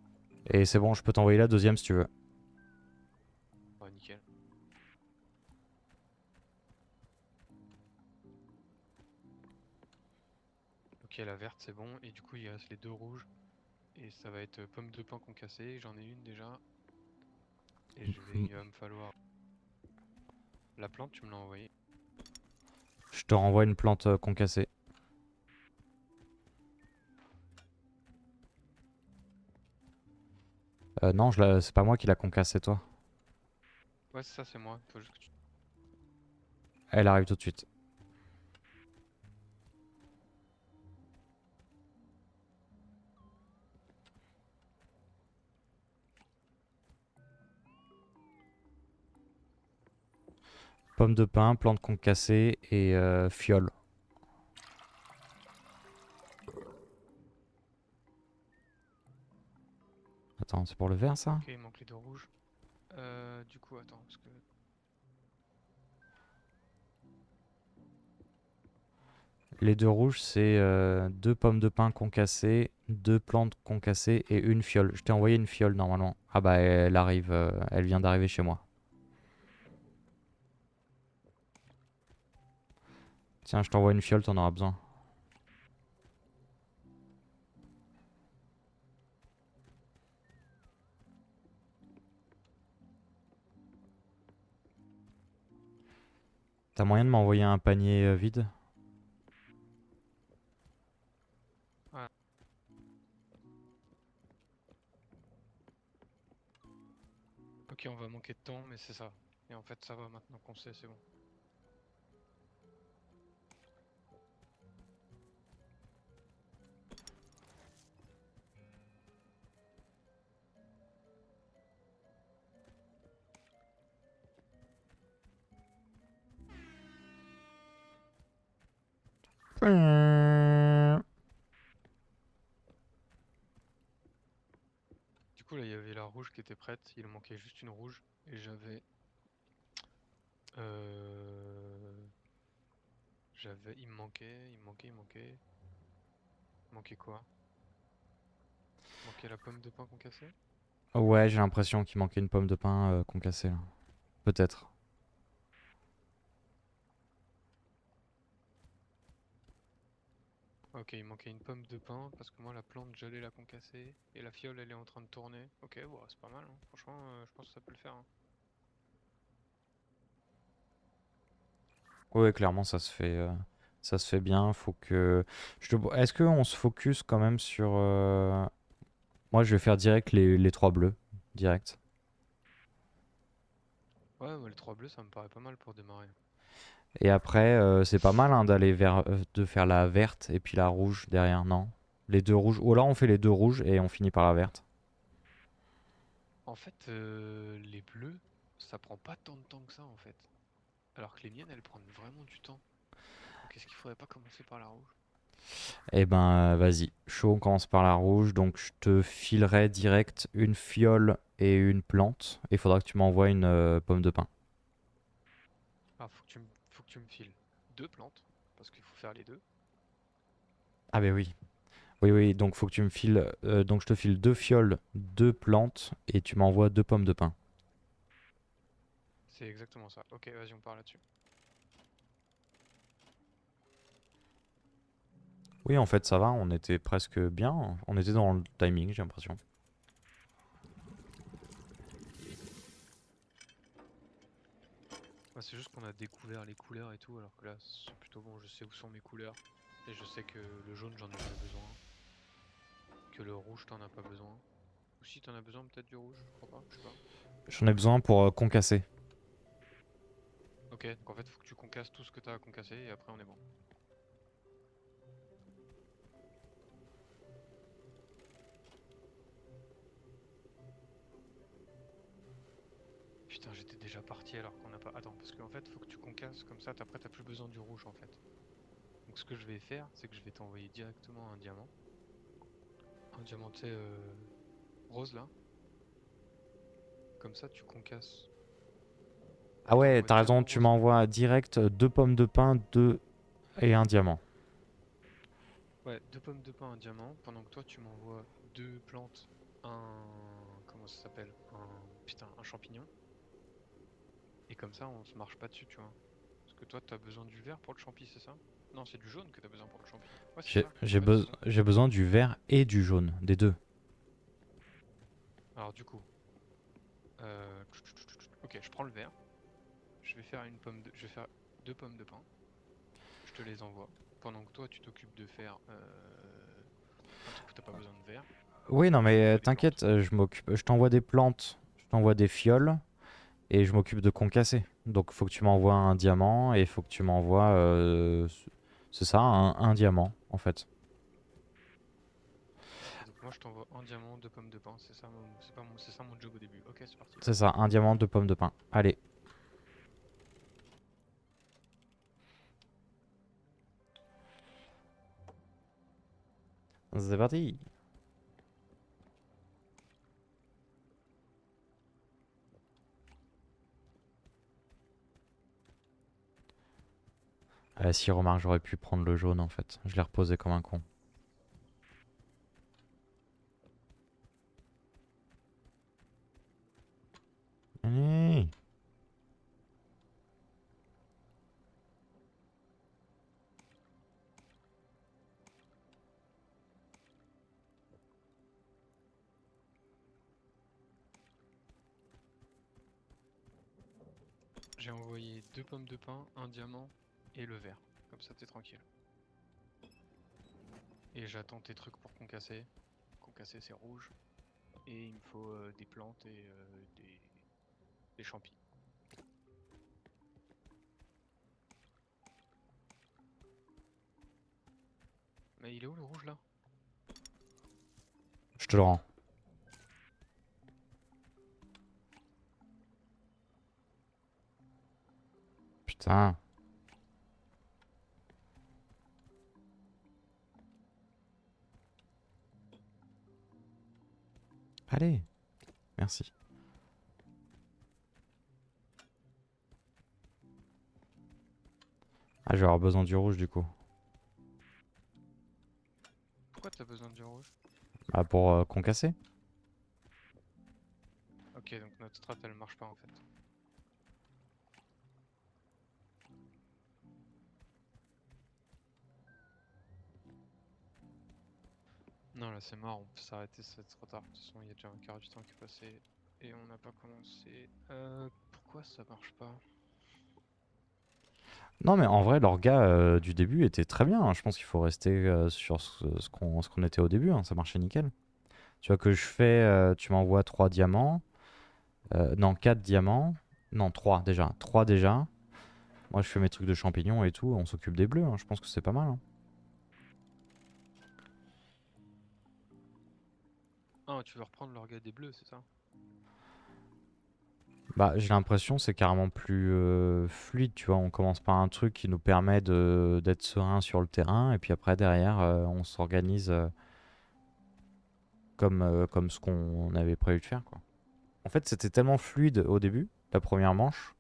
Et c'est bon, je peux t'envoyer la deuxième si tu veux. Ouais, nickel. Ok, la verte c'est bon, et du coup il reste les deux rouges. Et ça va être pomme de pin concassée, j'en ai une déjà. Et il va me falloir... La plante, tu me l'as envoyée. Je te renvoie une plante concassée. Non, c'est pas moi qui l'a concasse, c'est toi. Ouais, c'est ça, c'est moi. Faut juste que tu... Elle arrive tout de suite. Pomme de pin, plante concassée et fiole. Attends, c'est pour le vert ça? Ok, il manque les deux rouges. Du coup, attends, parce que... Les deux rouges, c'est deux pommes de pin concassées, deux plantes concassées et une fiole. Je t'ai envoyé une fiole normalement. Ah bah elle arrive, elle vient d'arriver chez moi. Tiens, je t'envoie une fiole, t'en auras besoin. T'as moyen de m'envoyer un panier vide? Ouais. Ok, on va manquer de temps, mais c'est ça. Et en fait, ça va maintenant qu'on sait, c'est bon. Du coup, là, il y avait la rouge qui était prête. Il manquait juste une rouge. Et j'avais... Euh... Il me manquait, il me manquait, il me manquait... Il manquait quoi? Il manquait la pomme de pain qu'on cassait? Ouais, j'ai l'impression qu'il manquait une pomme de pin concassée là. Peut-être. Ok, il manquait une pomme de pin parce que moi la plante j'allais la concasser et la fiole elle est en train de tourner. Ok, bon, c'est pas mal, hein. Franchement, je pense que ça peut le faire, hein. Ouais, clairement ça se fait bien. Faut que. Est-ce qu'on se focus quand même sur. Moi, je vais faire direct les trois bleus. Direct. Ouais, les trois bleus ça me paraît pas mal pour démarrer. Et après, c'est pas mal hein, d'aller vers. De faire la verte et puis la rouge derrière, non? Les deux rouges. Ou alors on fait les deux rouges et on finit par la verte. En fait, les bleus ça prend pas tant de temps que ça en fait. Alors que les miennes elles prennent vraiment du temps. Donc est-ce qu'il faudrait pas commencer par la rouge? Eh ben, vas-y. Chaud, on commence par la rouge. Donc, je te filerai direct une fiole et une plante. Et il faudra que tu m'envoies une pomme de pin. Ah, faut que tu me files deux plantes parce qu'il faut faire les deux. Ah, ben oui. Oui, oui. Donc, faut que tu me files. Donc, je te file deux fioles, deux plantes. Et tu m'envoies deux pommes de pin. C'est exactement ça. Ok, vas-y, on part là-dessus. Oui, en fait, ça va. On était presque bien. On était dans le timing, j'ai l'impression. Ouais, c'est juste qu'on a découvert les couleurs et tout, alors que là, c'est plutôt bon, je sais où sont mes couleurs. Et je sais que le jaune, j'en ai pas besoin. Que le rouge, t'en as pas besoin. Ou si t'en as besoin, peut-être du rouge, je crois pas, je sais pas. J'en ai besoin pour concasser. Ok, donc en fait, faut que tu concasses tout ce que t'as à concasser et après, on est bon. Putain, j'étais déjà parti alors qu'on n'a pas. Attends, parce qu'en fait, faut que tu concasses comme ça, après, t'as plus besoin du rouge en fait. Donc ce que je vais faire, c'est que je vais t'envoyer directement un diamant. Un diamant, tu sais, rose là. Comme ça, tu concasses. Ah Je ouais, t'envoie t'as raison. diamant Tu rose. m'envoies direct deux pommes de pin, deux et un diamant. Ouais, deux pommes de pin, un diamant, pendant que toi tu m'envoies deux plantes, un... comment ça s'appelle? Putain, un champignon. Et comme ça, on se marche pas dessus, tu vois. Parce que toi, t'as besoin du vert pour le champi, c'est ça? Non, c'est du jaune que t'as besoin pour le champi. Ouais, c'est ça. Donc en fait, c'est bon. J'ai besoin du vert et du jaune, des deux. Alors du coup, ok, je prends le vert. Je vais faire deux pommes de pin. Je te les envoie. Pendant que toi, tu t'occupes de faire un truc où t'as pas besoin de vert. Oui, non, mais Trouver des t'inquiète, plantes. je m'occupe. Je t'envoie des plantes, je t'envoie des fioles et je m'occupe de concasser. Donc, faut que tu m'envoies un diamant et faut que tu m'envoies. C'est ça, un diamant en fait. Donc moi je t'envoie un diamant, deux pommes de pain, c'est ça c'est ça mon job au début. Ok, c'est parti. C'est ça, un diamant, deux pommes de pin. Allez, c'est parti. Si, remarque, j'aurais pu prendre le jaune en fait. Je l'ai reposé comme un con. Allez. J'ai envoyé deux pommes de pain, un diamant et le vert. Comme ça t'es tranquille. Et j'attends tes trucs pour concasser. Concasser c'est rouge. Et il me faut des plantes et des champis. Mais il est où le rouge là? Je te le rends. Putain. Allez, merci. Ah, je vais avoir besoin du rouge du coup. Pourquoi t'as besoin du rouge? Ah, pour concasser. Ok, donc notre strat elle marche pas en fait. Non là c'est mort, on peut s'arrêter, c'est trop tard. De toute façon il y a déjà un quart du temps qui est passé. Et on n'a pas commencé. Pourquoi ça marche pas? Non, mais en vrai, l'orga du début était très bien, hein. Je pense qu'il faut rester sur ce qu'on était au début, hein. Ça marchait nickel. Tu vois que je fais, tu m'envoies 3 diamants. Non, 4 diamants. Non, 3 déjà. 3 déjà. Moi, je fais mes trucs de champignons et tout. On s'occupe des bleus, hein. Je pense que c'est pas mal, hein. Ah, tu veux reprendre l'orga des bleus, c'est ça? Bah, j'ai l'impression c'est carrément plus fluide, tu vois. On commence par un truc qui nous permet d'être serein sur le terrain. Et puis après, derrière, on s'organise comme ce qu'on avait prévu de faire, quoi. En fait, c'était tellement fluide au début, la première manche,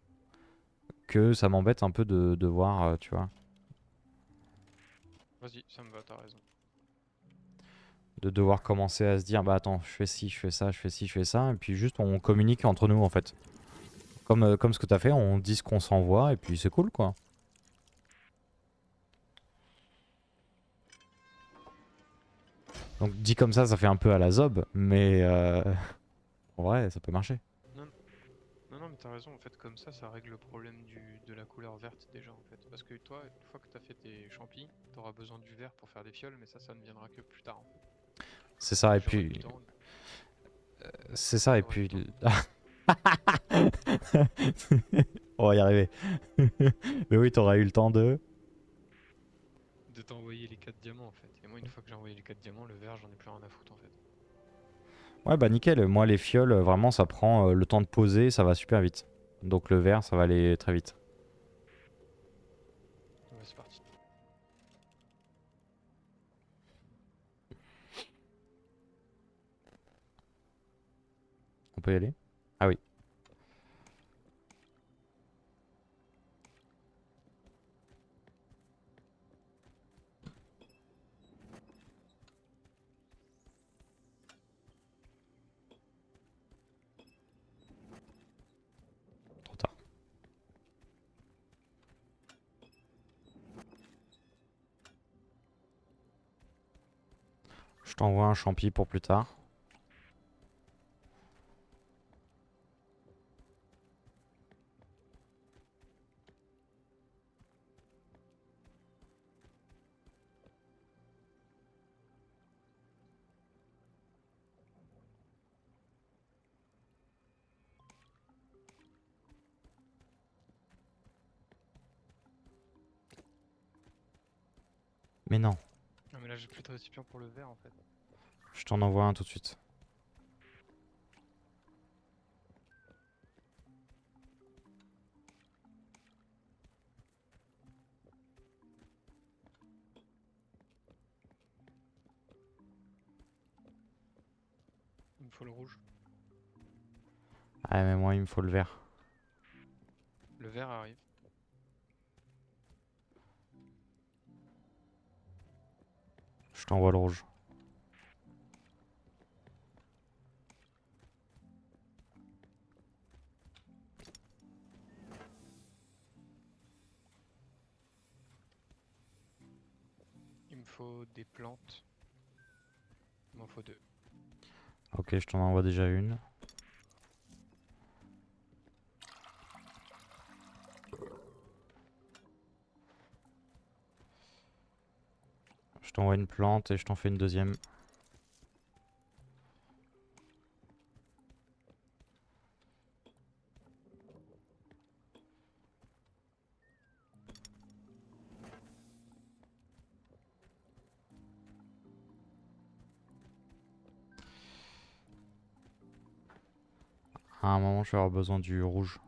que ça m'embête un peu de voir, tu vois, Vas-y, ça me va, t'as raison. de devoir commencer à se dire, bah attends, je fais ci, je fais ça, je fais ci, je fais ça, et puis juste on communique entre nous en fait. Comme ce que t'as fait, on dit ce qu'on s'envoie, et puis c'est cool quoi. Donc dit comme ça fait un peu à la zob, mais en vrai, ça peut marcher. Non, non, non, mais t'as raison, en fait, comme ça règle le problème de la couleur verte déjà, en fait. Parce que toi, une fois que t'as fait tes champis, t'auras besoin du vert pour faire des fioles, mais ça ne viendra que plus tard, en fait. C'est ça, et J'aurai eu puis. le temps, C'est ça, et j'aurai eu le puis. temps On va y arriver. Mais oui, t'auras eu le temps de. de t'envoyer les 4 diamants, en fait. Et moi, une fois que j'ai envoyé les 4 diamants, le vert, j'en ai plus rien à foutre, en fait. Ouais, bah nickel. Moi, les fioles, vraiment, ça prend le temps de poser, ça va super vite. Donc le vert, ça va aller très vite. Ouais, c'est parti. On peut y aller? Ah oui, trop tard. Je t'envoie un champi pour plus tard. Mais non, Non mais là j'ai plus de récipient pour le verre en fait. je t'en envoie un tout de suite. Il me faut le rouge. Ah mais moi il me faut le vert. Le vert arrive. Je t'envoie le rouge. Il me faut des plantes. Il m'en faut 2. Ok, je t'en envoie déjà une. Je t'envoie une plante et je t'en fais une deuxième. À un moment je vais avoir besoin du rouge.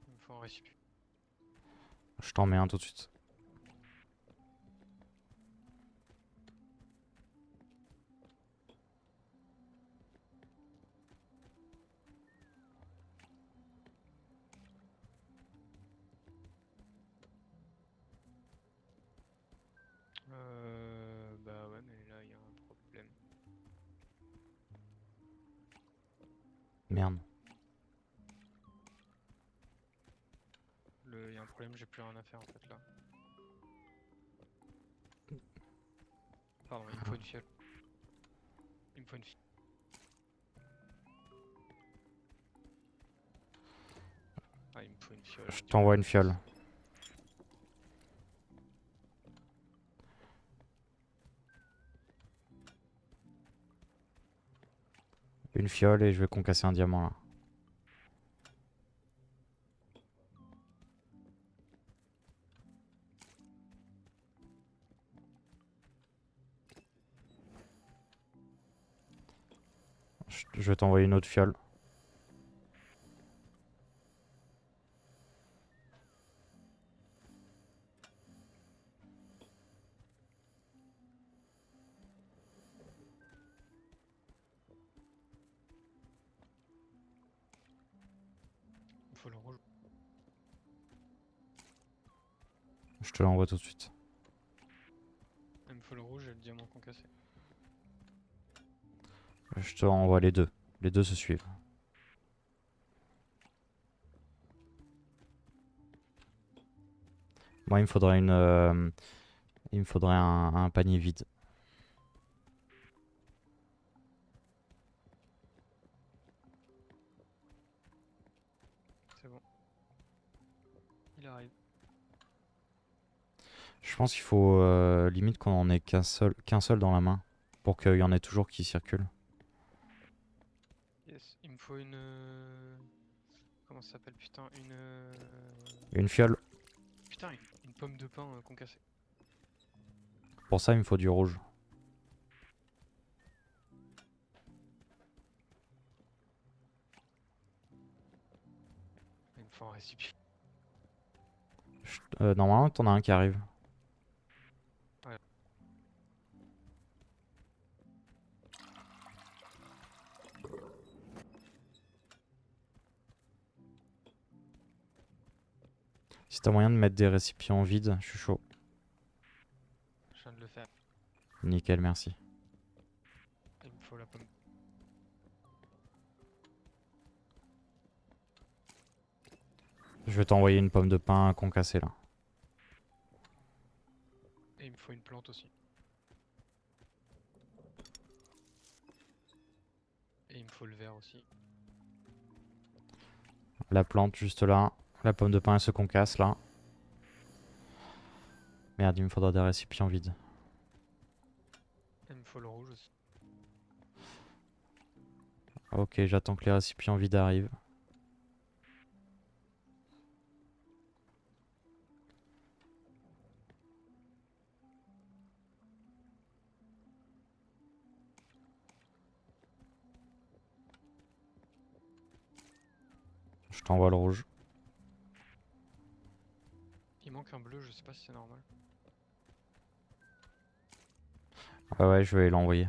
Il me faut un récipient. Je t'en mets un tout de suite. Bah ouais mais là il y a un problème. Merde. Il y a un problème, j'ai plus rien à faire en fait là. Pardon, il me faut une fiole. Il me faut une fiole. Ah il me faut une fiole. Je t'envoie une fiole. Une fiole et je vais concasser un diamant là. Je vais t'envoyer une autre fiole. Il me faut le rouge. Je te l'envoie tout de suite. Il me faut le rouge et le diamant concassé. Je te renvoie les deux. Les deux se suivent. Moi il me faudrait il me faudrait un panier vide. C'est bon. Il arrive. Je pense qu'il faut limite qu'on en ait qu'un seul dans la main. Pour qu'il y en ait toujours qui circulent. Yes. Il me faut une... Comment ça s'appelle putain? Une fiole. Putain, une pomme de pain concassée. Pour ça il me faut du rouge. Il me faut un récipient. Normalement t'en as un qui arrive. Ouais. Si t'as moyen de mettre des récipients vides, je suis chaud. Je viens de le faire. Nickel, merci. Il me faut la pomme. Je vais t'envoyer une pomme de pain concassée là. Et il me faut une plante aussi. Et il me faut le verre aussi. La plante juste là. La pomme de pain elle se concasse là. Merde, il me faudra des récipients vides. Et il me faut le rouge aussi. Ok, j'attends que les récipients vides arrivent. Je t'envoie le rouge. Il manque un bleu, je sais pas si c'est normal. Ouais, ouais, je vais l'envoyer.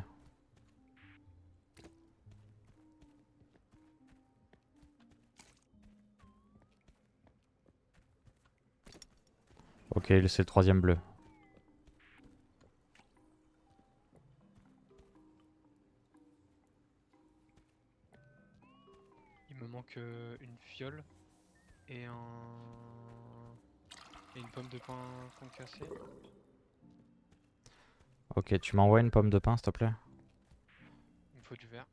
Ok, c'est le troisième bleu. Il me manque une fiole et et une pomme de pin concassée. Ok, tu m'envoies une pomme de pain, s'il te plaît? Il me faut du verre.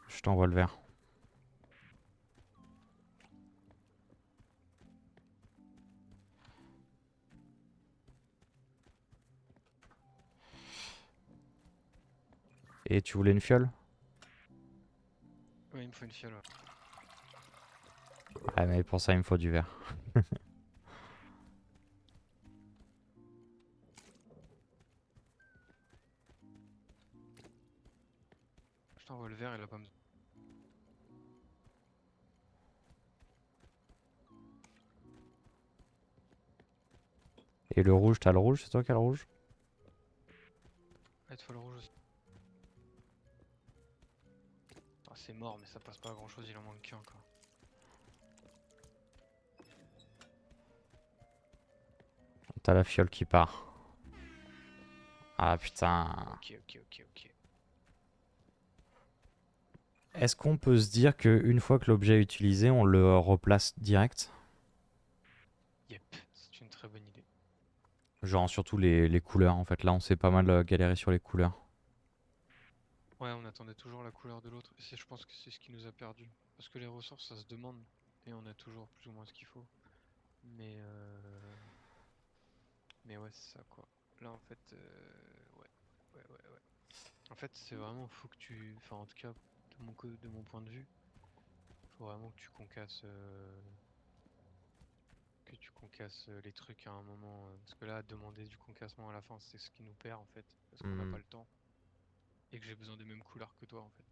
Je t'envoie le verre. Et tu voulais une fiole? Ouais, il me faut une fiole. Ouais. Ah, mais pour ça, il me faut du verre. Je t'envoie le verre et la pomme. Et le rouge, t'as le rouge? C'est toi qui as le rouge? Ah, il te faut le rouge aussi. Ah, c'est mort, mais ça passe pas à grand chose, il en manque qu'un quoi. T'as la fiole qui part. Ah putain. Ok. Est-ce qu'on peut se dire qu'une fois que l'objet est utilisé, on le replace direct? Yep, c'est une très bonne idée. Genre surtout les couleurs en fait. Là on s'est pas mal galéré sur les couleurs. Ouais, on attendait toujours la couleur de l'autre. Je pense que c'est ce qui nous a perdu. Parce que les ressources, ça se demande. Et on a toujours plus ou moins ce qu'il faut. Mais mais ouais, c'est ça quoi. Là en fait, ouais. En fait, c'est vraiment, faut que tu. Enfin, en tout cas, de mon point de vue, faut vraiment que tu concasses les trucs à un moment. Parce que là, demander du concassement à la fin, c'est ce qui nous perd en fait. Parce qu'on n'a Hmm. pas le temps. Et que j'ai besoin des mêmes couleurs que toi en fait.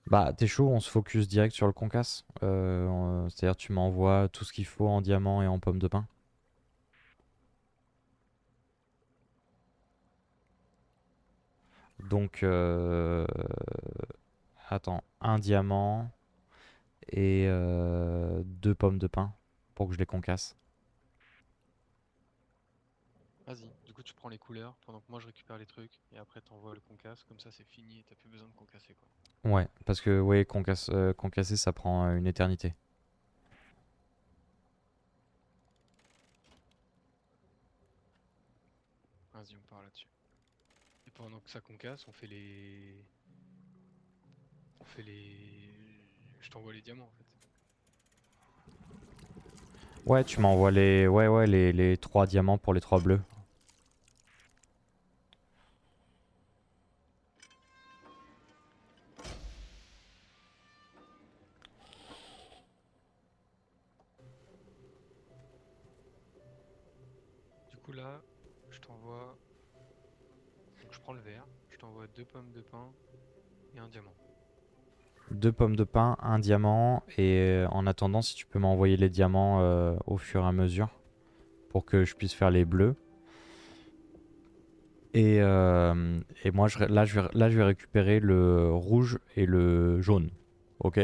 Bah t'es chaud, on se focus direct sur le concasse. C'est-à-dire tu m'envoies tout ce qu'il faut en diamant et en pomme de pin. Donc attends, un diamant et deux pommes de pin pour que je les concasse. Vas-y, du coup, tu prends les couleurs pendant que moi je récupère les trucs. Et après, t'envoies le concasse. Comme ça, c'est fini et t'as plus besoin de concasser quoi. Ouais, parce que ouais, concasser ça prend une éternité. Vas-y, on part là-dessus. Et pendant que ça concasse, on fait les. Je t'envoie les diamants en fait. Ouais, tu m'envoies les trois diamants pour les trois bleus. Du coup, là, je t'envoie. Donc, je prends le verre. Je t'envoie deux pommes de pin et un diamant. Deux pommes de pin, un diamant. Et en attendant, si tu peux m'envoyer les diamants au fur et à mesure pour que je puisse faire les bleus. Et moi, là, je vais récupérer le rouge et le jaune. Ok?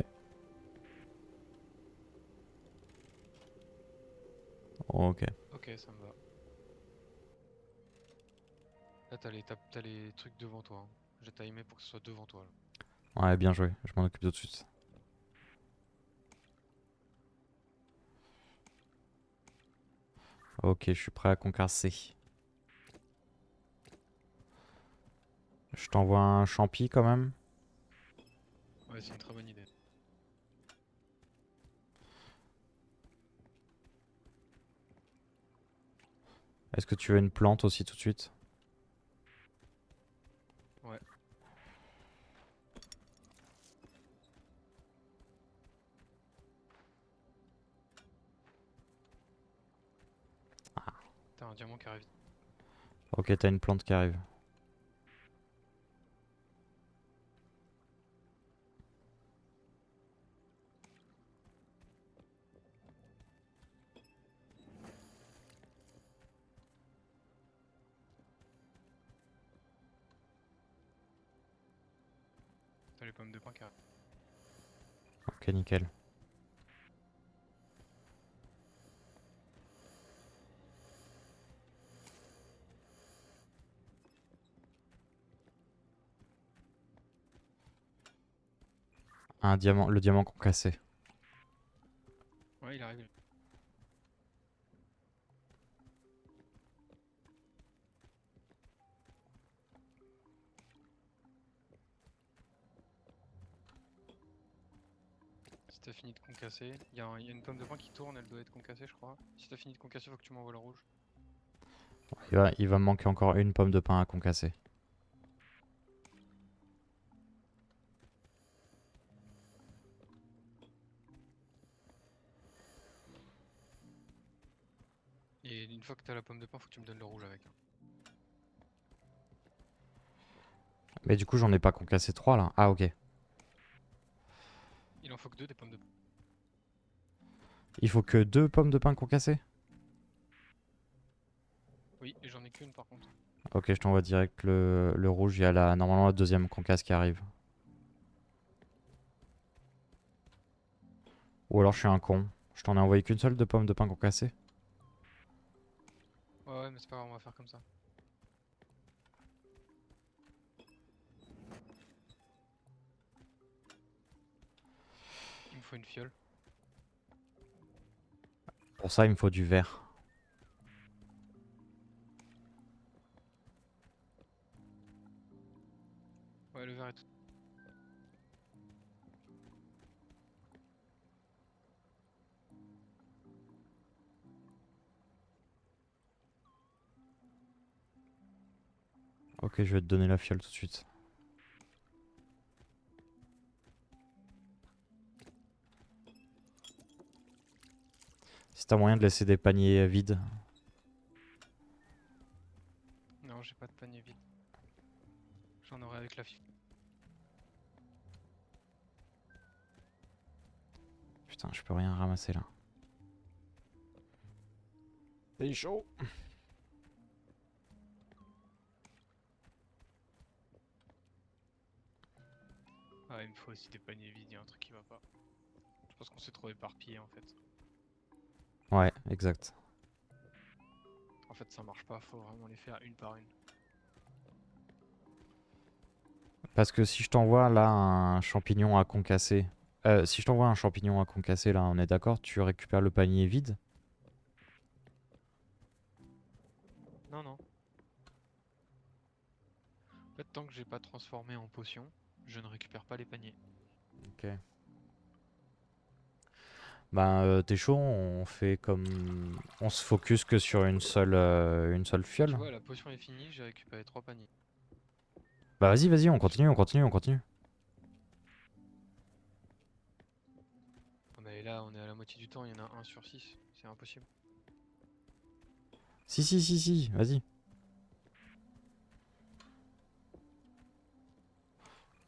Ok. Ok, ça me va. Là, t'as les trucs devant toi. Hein. J'ai timé pour que ce soit devant toi. Là. Ouais, bien joué. Je m'en occupe tout de suite. Ok, je suis prêt à concasser. Je t'envoie un champi quand même. Ouais, c'est une très bonne idée. Est-ce que tu veux une plante aussi tout de suite? Ouais. T'as un diamant qui arrive. Ok, t'as une plante qui arrive. pommes de pain qui arrivent. Ok, nickel. Un diamant, le diamant concassé. Ouais, il arrive. Si t'as fini de concasser, il y a une pomme de pain qui tourne, elle doit être concassée, je crois. Si t'as fini de concasser, faut que tu m'envoies le rouge. Il va me manquer encore une pomme de pain à concasser. Et une fois que t'as la pomme de pain, faut que tu me donnes le rouge avec. Mais du coup, j'en ai pas concassé 3 là. Ah, ok. Il en faut que 2 des pommes de pain. Il faut que 2 pommes de pain concassées? Oui, et j'en ai qu'une par contre. Ok, je t'envoie direct le rouge. Il y a normalement la deuxième concasse qui arrive. Ou alors je suis un con. Je t'en ai envoyé qu'une seule de pommes de pain concassées? Ouais, mais c'est pas grave, on va faire comme ça. Il me faut une fiole. Pour ça, il me faut du verre. Ouais, le verre est tout. Ok, je vais te donner la fiole tout de suite. Si t'as moyen de laisser des paniers vides. Non, j'ai pas de panier vide. J'en aurai avec la fiole. Putain, je peux rien ramasser là. C'est chaud. Ah, il me faut aussi des paniers vides, y a un truc qui va pas. Je pense qu'on s'est trop éparpillé en fait. Ouais, exact. En fait, ça marche pas, faut vraiment les faire une par une. Parce que si je t'envoie là un champignon à concasser. Si je t'envoie un champignon à concasser là, on est d'accord, tu récupères le panier vide? Non, non. En fait, tant que j'ai pas transformé en potion, je ne récupère pas les paniers. Ok. Ben, t'es chaud, on fait comme. On se focus que sur une seule Bah, tu fiole. vois, la potion est finie, j'ai récupéré 3 paniers. Bah, vas-y, vas-y, on continue, on continue, on continue. Ah, mais là, on est à la moitié du temps, il y en a 1 sur 6. C'est impossible. Si, si, si, si, vas-y.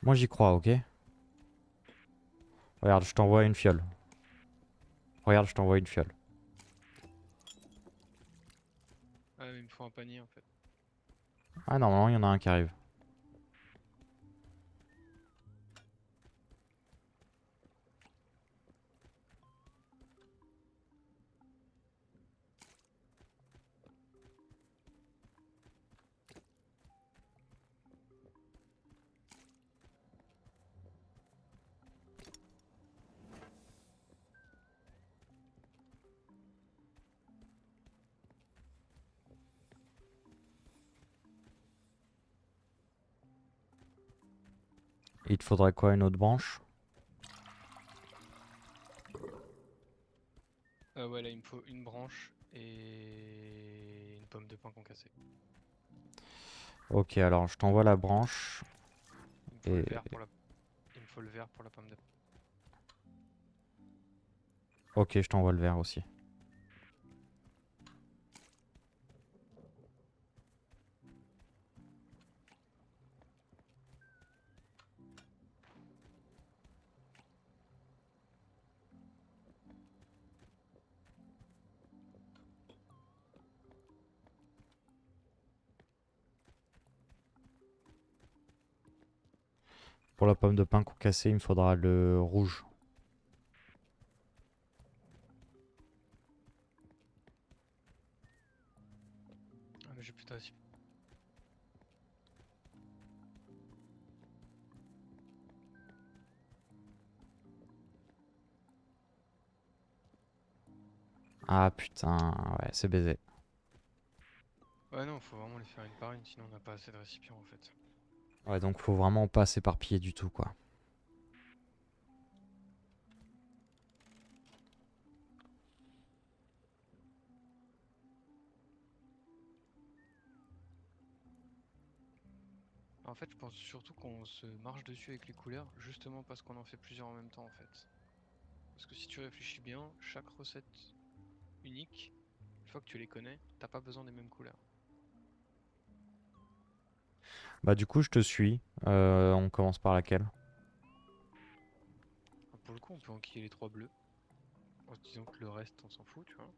Moi, j'y crois, ok? Regarde, je t'envoie une fiole. Regarde, je t'envoie une fiole. Ah, mais il me faut un panier en fait. Ah, normalement, il y en a un qui arrive. Il te faudrait quoi, une autre branche? Ouais, là, il me faut une branche et une pomme de pain concassée. Ok, alors je t'envoie la branche. Il me faut le Et vert pour la... Il me faut le vert pour la pomme de pain. ok, je t'envoie le verre aussi. Pour la pomme de pin concassée, il me faudra le rouge. Ah, mais j'ai plus de Ah putain, ouais, c'est baisé. Ouais, non, faut vraiment les faire une par une, sinon on n'a pas assez de récipients en fait. Ouais, donc faut vraiment pas s'éparpiller du tout, quoi. En fait, je pense surtout qu'on se marche dessus avec les couleurs, justement parce qu'on en fait plusieurs en même temps en fait. Parce que si tu réfléchis bien, chaque recette unique, une fois que tu les connais, t'as pas besoin des mêmes couleurs. Bah du coup, je te suis. On commence par laquelle? Enfin, pour le coup, on peut enquiller les trois bleus, en se disant que le reste, on s'en fout, tu vois.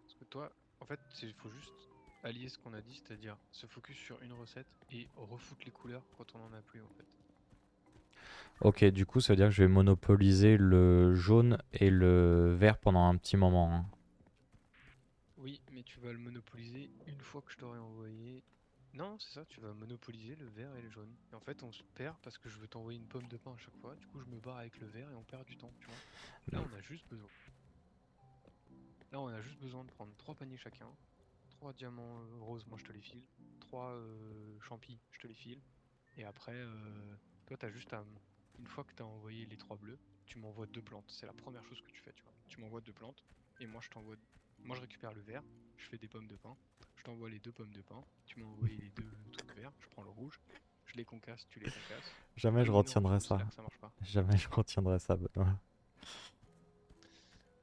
Parce que toi, en fait, il faut juste allier ce qu'on a dit, c'est-à-dire se focus sur une recette et refoutre les couleurs quand on en a plus en fait. Ok, du coup, ça veut dire que je vais monopoliser le jaune et le vert pendant un petit moment, hein. Oui, mais tu vas le monopoliser une fois que je t'aurai envoyé. Non, c'est ça, tu vas monopoliser le vert et le jaune. Et en fait, on se perd parce que je veux t'envoyer une pomme de pain à chaque fois. Du coup, je me barre avec le vert et on perd du temps, tu vois. Là, on a juste besoin. Là, on a juste besoin de prendre trois paniers chacun. Trois diamants roses, moi je te les file. Trois champis, je te les file. Et après, toi, t'as juste à. Une fois que t'as envoyé les trois bleus, tu m'envoies deux plantes. C'est la première chose que tu fais, tu vois. Tu m'envoies deux plantes et moi je t'envoie. Moi je récupère le vert, je fais des pommes de pain. Je t'envoie les deux pommes de pain. Tu m'as envoyé les deux trucs verts, je prends le rouge. Je les concasse, tu les concasses. Jamais je Oui, non, retiendrai c'est ça. là que ça marche pas. Jamais je retiendrai ça, Benoît.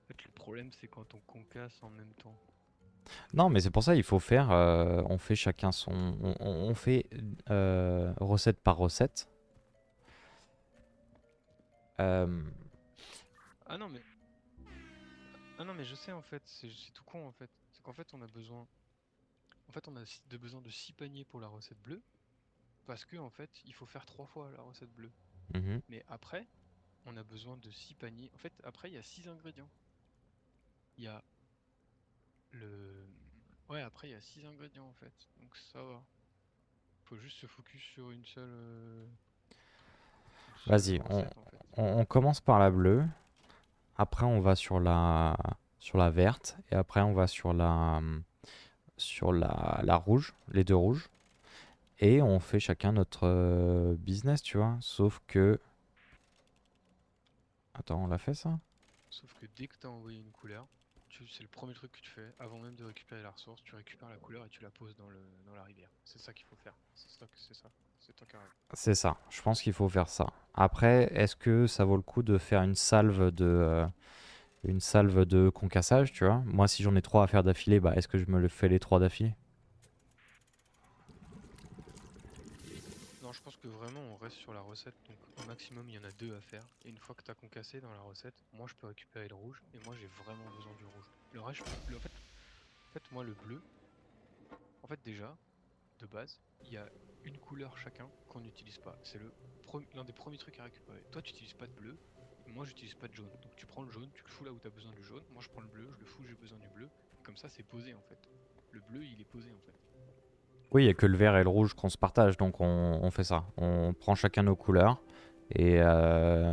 En fait, le problème c'est quand on concasse en même temps. Non, mais c'est pour ça il faut faire. On fait chacun son. On fait recette par recette. Euh, Ah non, mais. Ah non, mais je sais en fait, c'est tout con en fait. C'est qu'en fait, on a besoin. En fait, on a besoin de 6 paniers pour la recette bleue. Parce que en fait, il faut faire trois fois la recette bleue. mhm. Mais après, on a besoin de 6 paniers. En fait, après, il y a 6 ingrédients. Il y a le. Ouais, après, il y a 6 ingrédients en fait. Donc ça va. Faut juste se focus sur une seule Vas-y, recette en fait. on commence par la bleue. Après, on va sur la verte. Et après, on va sur la rouge, les deux rouges. Et on fait chacun notre business, tu vois. Sauf que. Attends, on l'a fait ça? Sauf que dès que tu as envoyé une couleur, c'est le premier truc que tu fais. Avant même de récupérer la ressource, tu récupères la couleur et tu la poses dans la rivière. C'est ça qu'il faut faire. C'est ça. C'est toi qui as raison. C'est ça. Je pense qu'il faut faire ça. Après, est-ce que ça vaut le coup de faire une salve de concassage, tu vois? Moi, si j'en ai trois à faire d'affilée, bah, est-ce que je me le fais les trois d'affilée? Non, je pense que vraiment on reste sur la recette, donc au maximum il y en a deux à faire. Et une fois que tu as concassé dans la recette, moi je peux récupérer le rouge, et moi j'ai vraiment besoin du rouge. Le reste, en fait, moi le bleu, en fait déjà, de base, il y a une couleur chacun qu'on n'utilise pas. C'est l'un des premiers trucs à récupérer. Toi tu n'utilises pas de bleu, et moi j'utilise pas de jaune. Donc tu prends le jaune, tu le fous là où tu as besoin du jaune, moi je prends le bleu, je le fous, j'ai besoin du bleu, et comme ça c'est posé en fait. Le bleu il est posé en fait. Oui, il n'y a que le vert et le rouge qu'on se partage, donc on fait ça. On prend chacun nos couleurs et, euh,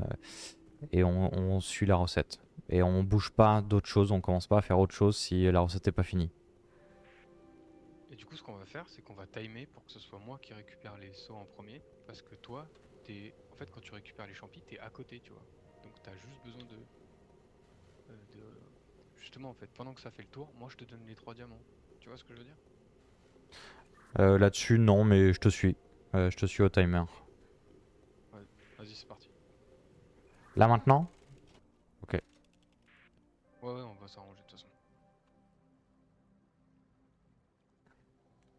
et on suit la recette. Et on bouge pas d'autre chose, on commence pas à faire autre chose si la recette n'est pas finie. Et du coup, ce qu'on va faire, c'est qu'on va timer pour que ce soit moi qui récupère les sauts en premier. Parce que toi, en fait, quand tu récupères les champis, t'es à côté, tu vois. Donc, t'as juste besoin Justement, en fait, pendant que ça fait le tour, moi, je te donne les trois diamants. Tu vois ce que je veux dire? Là-dessus, non, mais je te suis. Je te suis au timer. Ouais, vas-y, c'est parti. Là maintenant? Ok. Ouais, ouais, on va s'arranger de toute façon.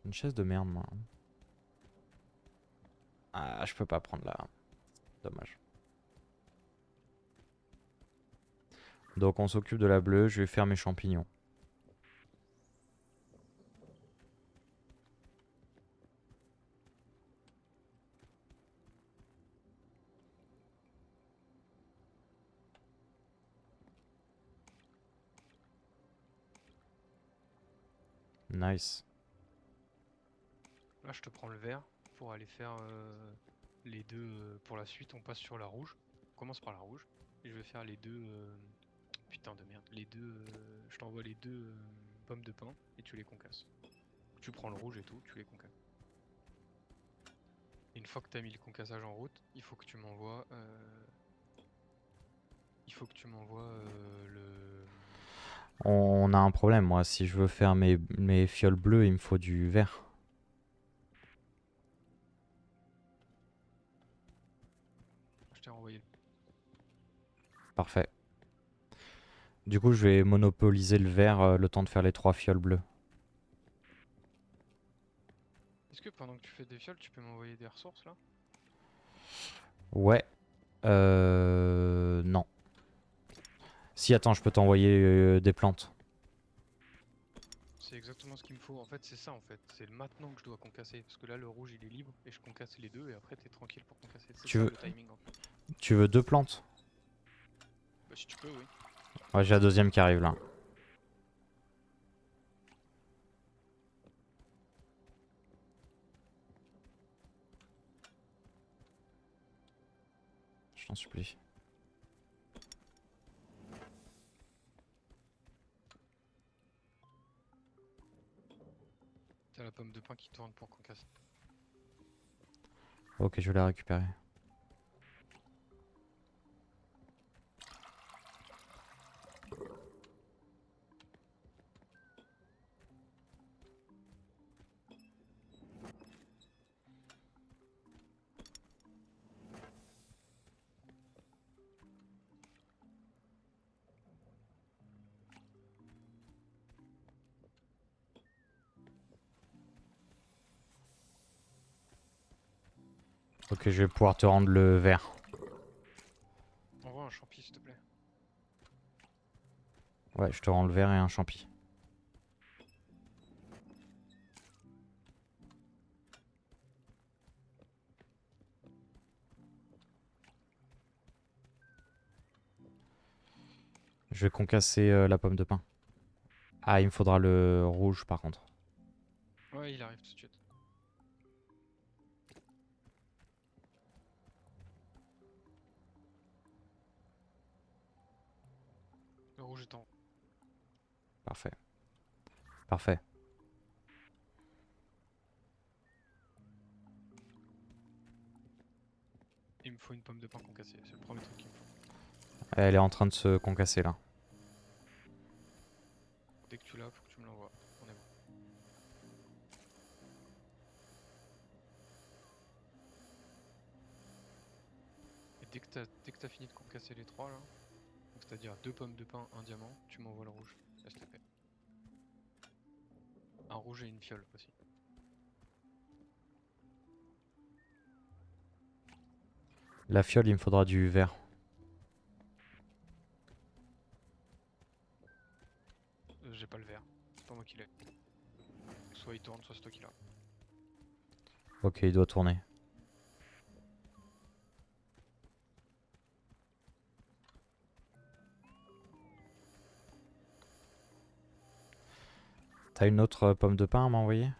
Une chaise de merde, moi. Ah, je peux pas prendre là. Dommage. Donc on s'occupe de la bleue, je vais faire mes champignons. Nice. Là, je te prends le vert pour aller faire les deux. Pour la suite, on passe sur la rouge. On commence par la rouge. Et je vais faire les deux. Putain de merde. Les deux. Je t'envoie les deux pommes de pin et tu les concasses. Tu prends le rouge et tout, tu les concasses. Et une fois que tu as mis le concassage en route, il faut que tu m'envoies. Il faut que tu m'envoies le. On a un problème, moi. Si je veux faire mes fioles bleues, il me faut du vert. Je t'ai envoyé. Parfait. Du coup, je vais monopoliser le vert le temps de faire les 3 fioles bleues. Est-ce que pendant que tu fais des fioles, tu peux m'envoyer des ressources là? Ouais. Non. Si, attends, je peux t'envoyer des plantes. C'est exactement ce qu'il me faut. En fait, c'est ça en fait. C'est maintenant que je dois concasser. Parce que là, le rouge il est libre et je concasse les deux et après t'es tranquille pour concasser. C'est Tu ça veux, le timing en fait. tu veux 2 plantes? Bah, si tu peux, oui. Ouais, j'ai la deuxième qui arrive là. Je t'en supplie. T'as la pomme de pin qui tourne pour concasser. Ok, je vais la récupérer. Ok, je vais pouvoir te rendre le vert. Envoie un champi s'il te plaît. Ouais, je te rends le vert et un champi. Je vais concasser la pomme de pin. Ah, il me faudra le rouge par contre. Ouais, il arrive tout de suite. Le rouge est en haut. Parfait. Parfait. Il me faut une pomme de pin concassée. C'est le premier truc qu'il me faut. Elle est en train de se concasser là. Dès que tu l'as, faut que tu me l'envoies. On est bon. Et dès que t'as fini de concasser les trois là, donc c'est-à-dire 2 pommes de pin, un diamant, tu m'envoies le rouge. STP. Un rouge et une fiole aussi. La fiole, il me faudra du vert. J'ai pas le vert. C'est pas moi qui l'ai. Soit il tourne, soit c'est toi qui l'as. Ok, il doit tourner. T'as une autre pomme de pin à m'envoyer?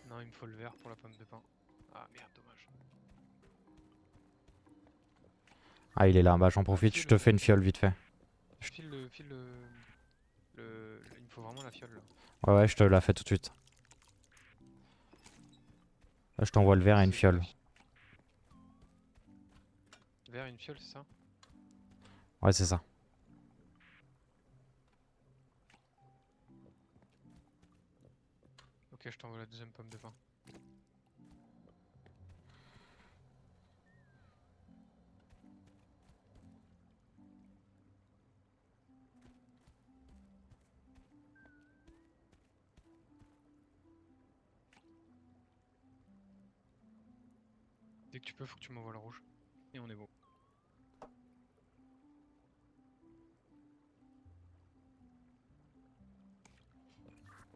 Non, il me faut le vert pour la pomme de pin. Ah merde, dommage. Ah, il est là. Bah, j'en profite, je te fais une fiole vite fait. Il me faut vraiment la fiole là. Ouais, ouais, je te la fais tout de suite. Là, je t'envoie le vert et une C'est la fiole. Vert et une fiole, c'est ça? Ouais, c'est ça. Ok, je t'envoie la deuxième pomme de pin. Dès que tu peux, faut que tu m'envoies le rouge. Et on est bon.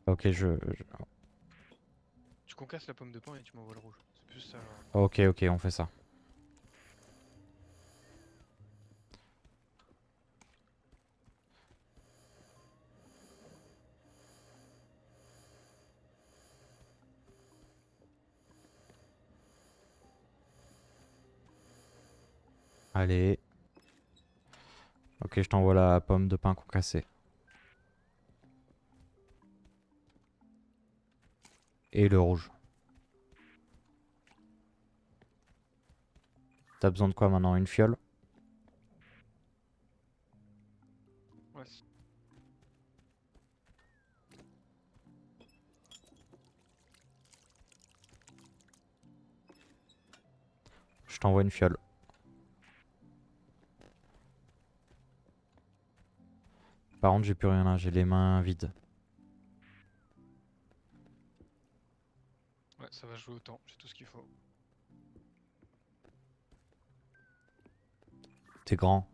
Ok, Tu concasses la pomme de pin et tu m'envoies le rouge. C'est plus ça. Ok, ok, on fait ça. Allez. Ok, je t'envoie la pomme de pain concassée. Et le rouge. T'as besoin de quoi maintenant? Une fiole? Ouais. Je t'envoie une fiole. Par contre, j'ai plus rien là, j'ai les mains vides. Ouais, ça va jouer autant, j'ai tout ce qu'il faut. T'es grand.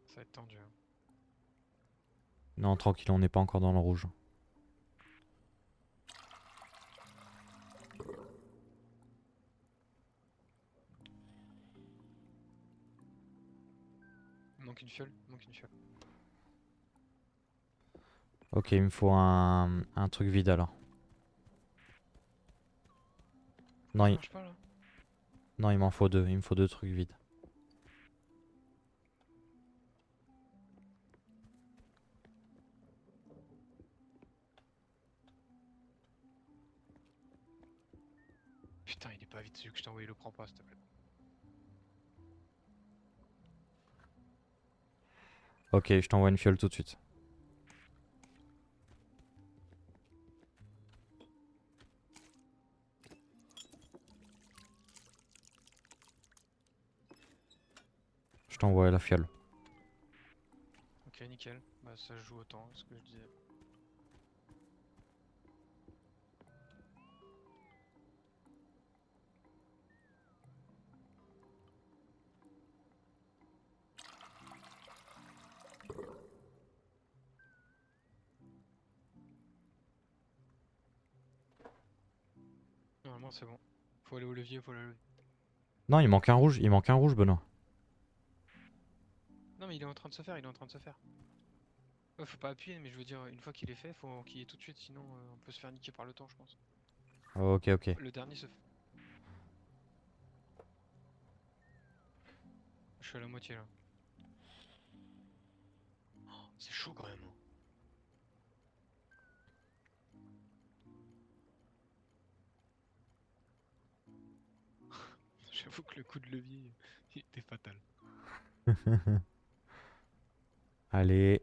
Ça va être tendu. Hein. Non, tranquille, on n'est pas encore dans le rouge. Il manque une fiole, il manque une fiole. Ok, il me faut un truc vide alors. Non, Ça il, marche pas là? non, il m'en faut deux. Il me faut deux trucs vides. Putain, il est pas vite, celui que je t'ai envoyé, le prends pas s'il te plaît. Ok, je t'envoie une fiole tout de suite. Je t'envoie la fiole. Ok, nickel. Bah ça joue autant, ce que je disais. Normalement c'est bon. Faut aller au levier, faut aller au levier. Non, il manque un rouge, Benoît. Non mais il est en train de se faire, il est en train de se faire. Ouais, faut pas appuyer, mais je veux dire, une fois qu'il est fait, faut qu'il y ait tout de suite, sinon on peut se faire niquer par le temps, je pense. Ok, ok. Le dernier se fait. Je suis à la moitié là. Oh, c'est chaud quand même. Hein. J'avoue que le coup de levier, il était fatal. Allez.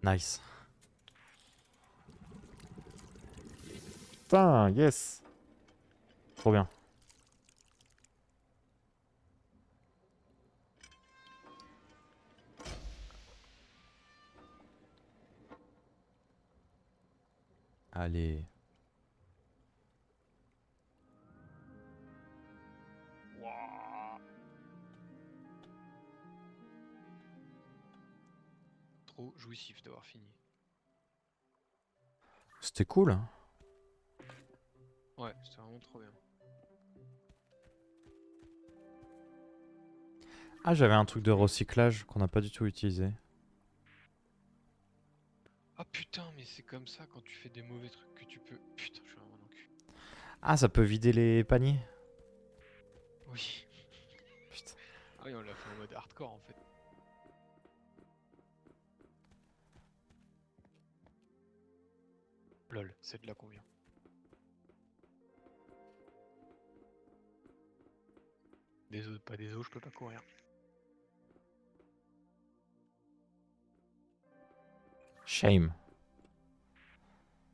Nice. Putain, yes. Trop bien. Allez. Wouah. Trop jouissif d'avoir fini. C'était cool. Hein. Ouais, c'était vraiment trop bien. Ah, j'avais un truc de recyclage qu'on n'a pas du tout utilisé. Ah putain, mais c'est comme ça quand tu fais des mauvais trucs que tu peux. Putain, je suis vraiment en cul. Ah, ça peut vider les paniers? Oui. Putain. Ah oui, on l'a fait en mode hardcore en fait. Lol, c'est de là qu'on vient. Des os, pas des os, je peux pas courir. Shame.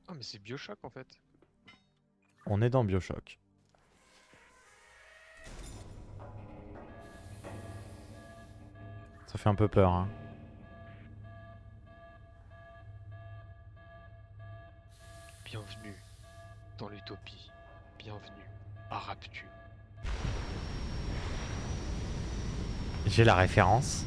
Ah mais c'est Bioshock en fait. On est dans Bioshock. Ça fait un peu peur, hein. Bienvenue dans l'utopie. Bienvenue à Rapture. J'ai la référence.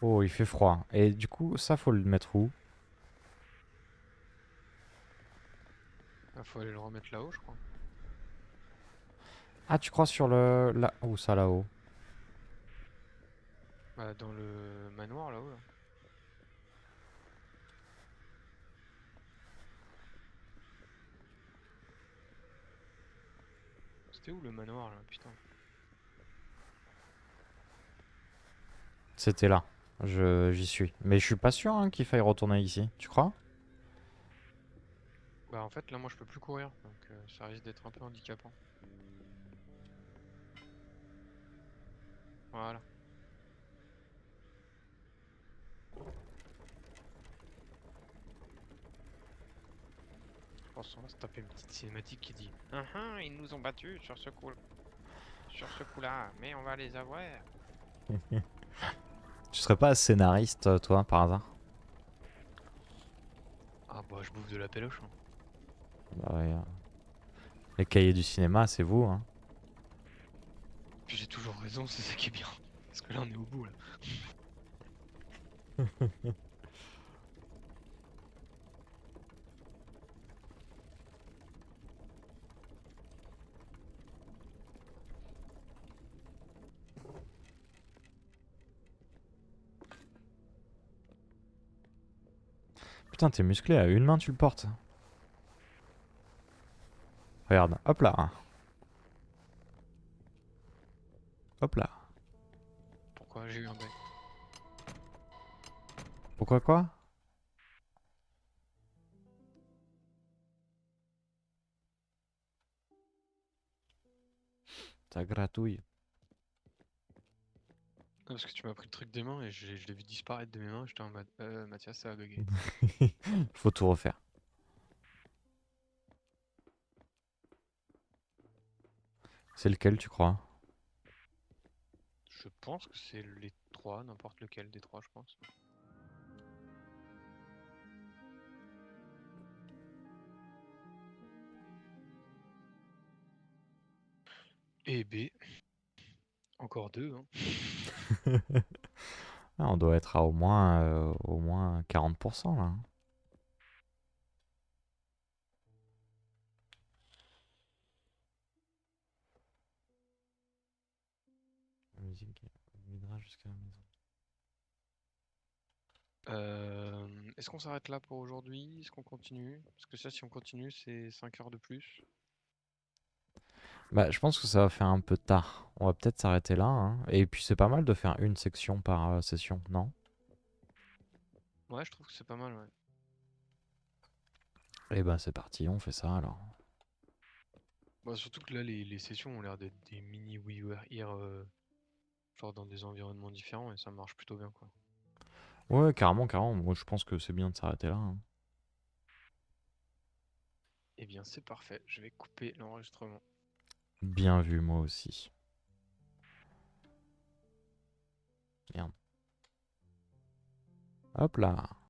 Oh, il fait froid. Et du coup, ça, faut le mettre où? Il faut aller le remettre là-haut, je crois. Ah, tu crois sur le... Là... Où ça, là-haut? Bah, dans le manoir là-haut, là. C'était où le manoir là, putain? C'était là. J'y suis. Mais je suis pas sûr hein, qu'il faille retourner ici. Tu crois? Bah, en fait, là, moi, je peux plus courir, donc ça risque d'être un peu handicapant. Voilà. Je pense qu'on va se taper une petite cinématique qui dit ah ah, ils nous ont battus sur ce coup-là, mais on va les avoir. Tu serais pas scénariste, toi, par hasard? Ah bah, je bouffe de la péloche, hein. Bah ouais, les cahiers du cinéma, c'est vous, hein. Puis j'ai toujours raison, c'est ça qui est bien. Parce que là, on est au bout, là. Putain, t'es musclé, à une main tu le portes. Regarde, hop là. Hop là. Pourquoi j'ai eu un bail? Pourquoi quoi? Ça gratouille. Ah, parce que tu m'as pris le truc des mains et je l'ai vu disparaître de mes mains. J'étais en mode Mathias, ça a bugué. Faut tout refaire. C'est lequel, tu crois? Je pense que c'est les trois, n'importe lequel des trois, je pense. Et B, encore deux, hein. Ah, on doit être à au moins 40% là, hein. La musique videra jusqu'à la maison. Est-ce qu'on s'arrête là pour aujourd'hui? Est-ce qu'on continue? Parce que ça, si on continue, c'est 5 heures de plus. Bah, je pense que ça va faire un peu tard. On va peut-être s'arrêter là, hein. Et puis c'est pas mal de faire une section par session, non? Ouais, je trouve que c'est pas mal, ouais. Eh ben c'est parti, on fait ça alors. Bah, surtout que là, les sessions ont l'air d'être des mini We Were Here, genre dans des environnements différents, et ça marche plutôt bien, quoi. Ouais, carrément, carrément. Moi je pense que c'est bien de s'arrêter là, hein. Eh bien, c'est parfait. Je vais couper l'enregistrement. Bien vu, moi aussi. Merde. Hop là.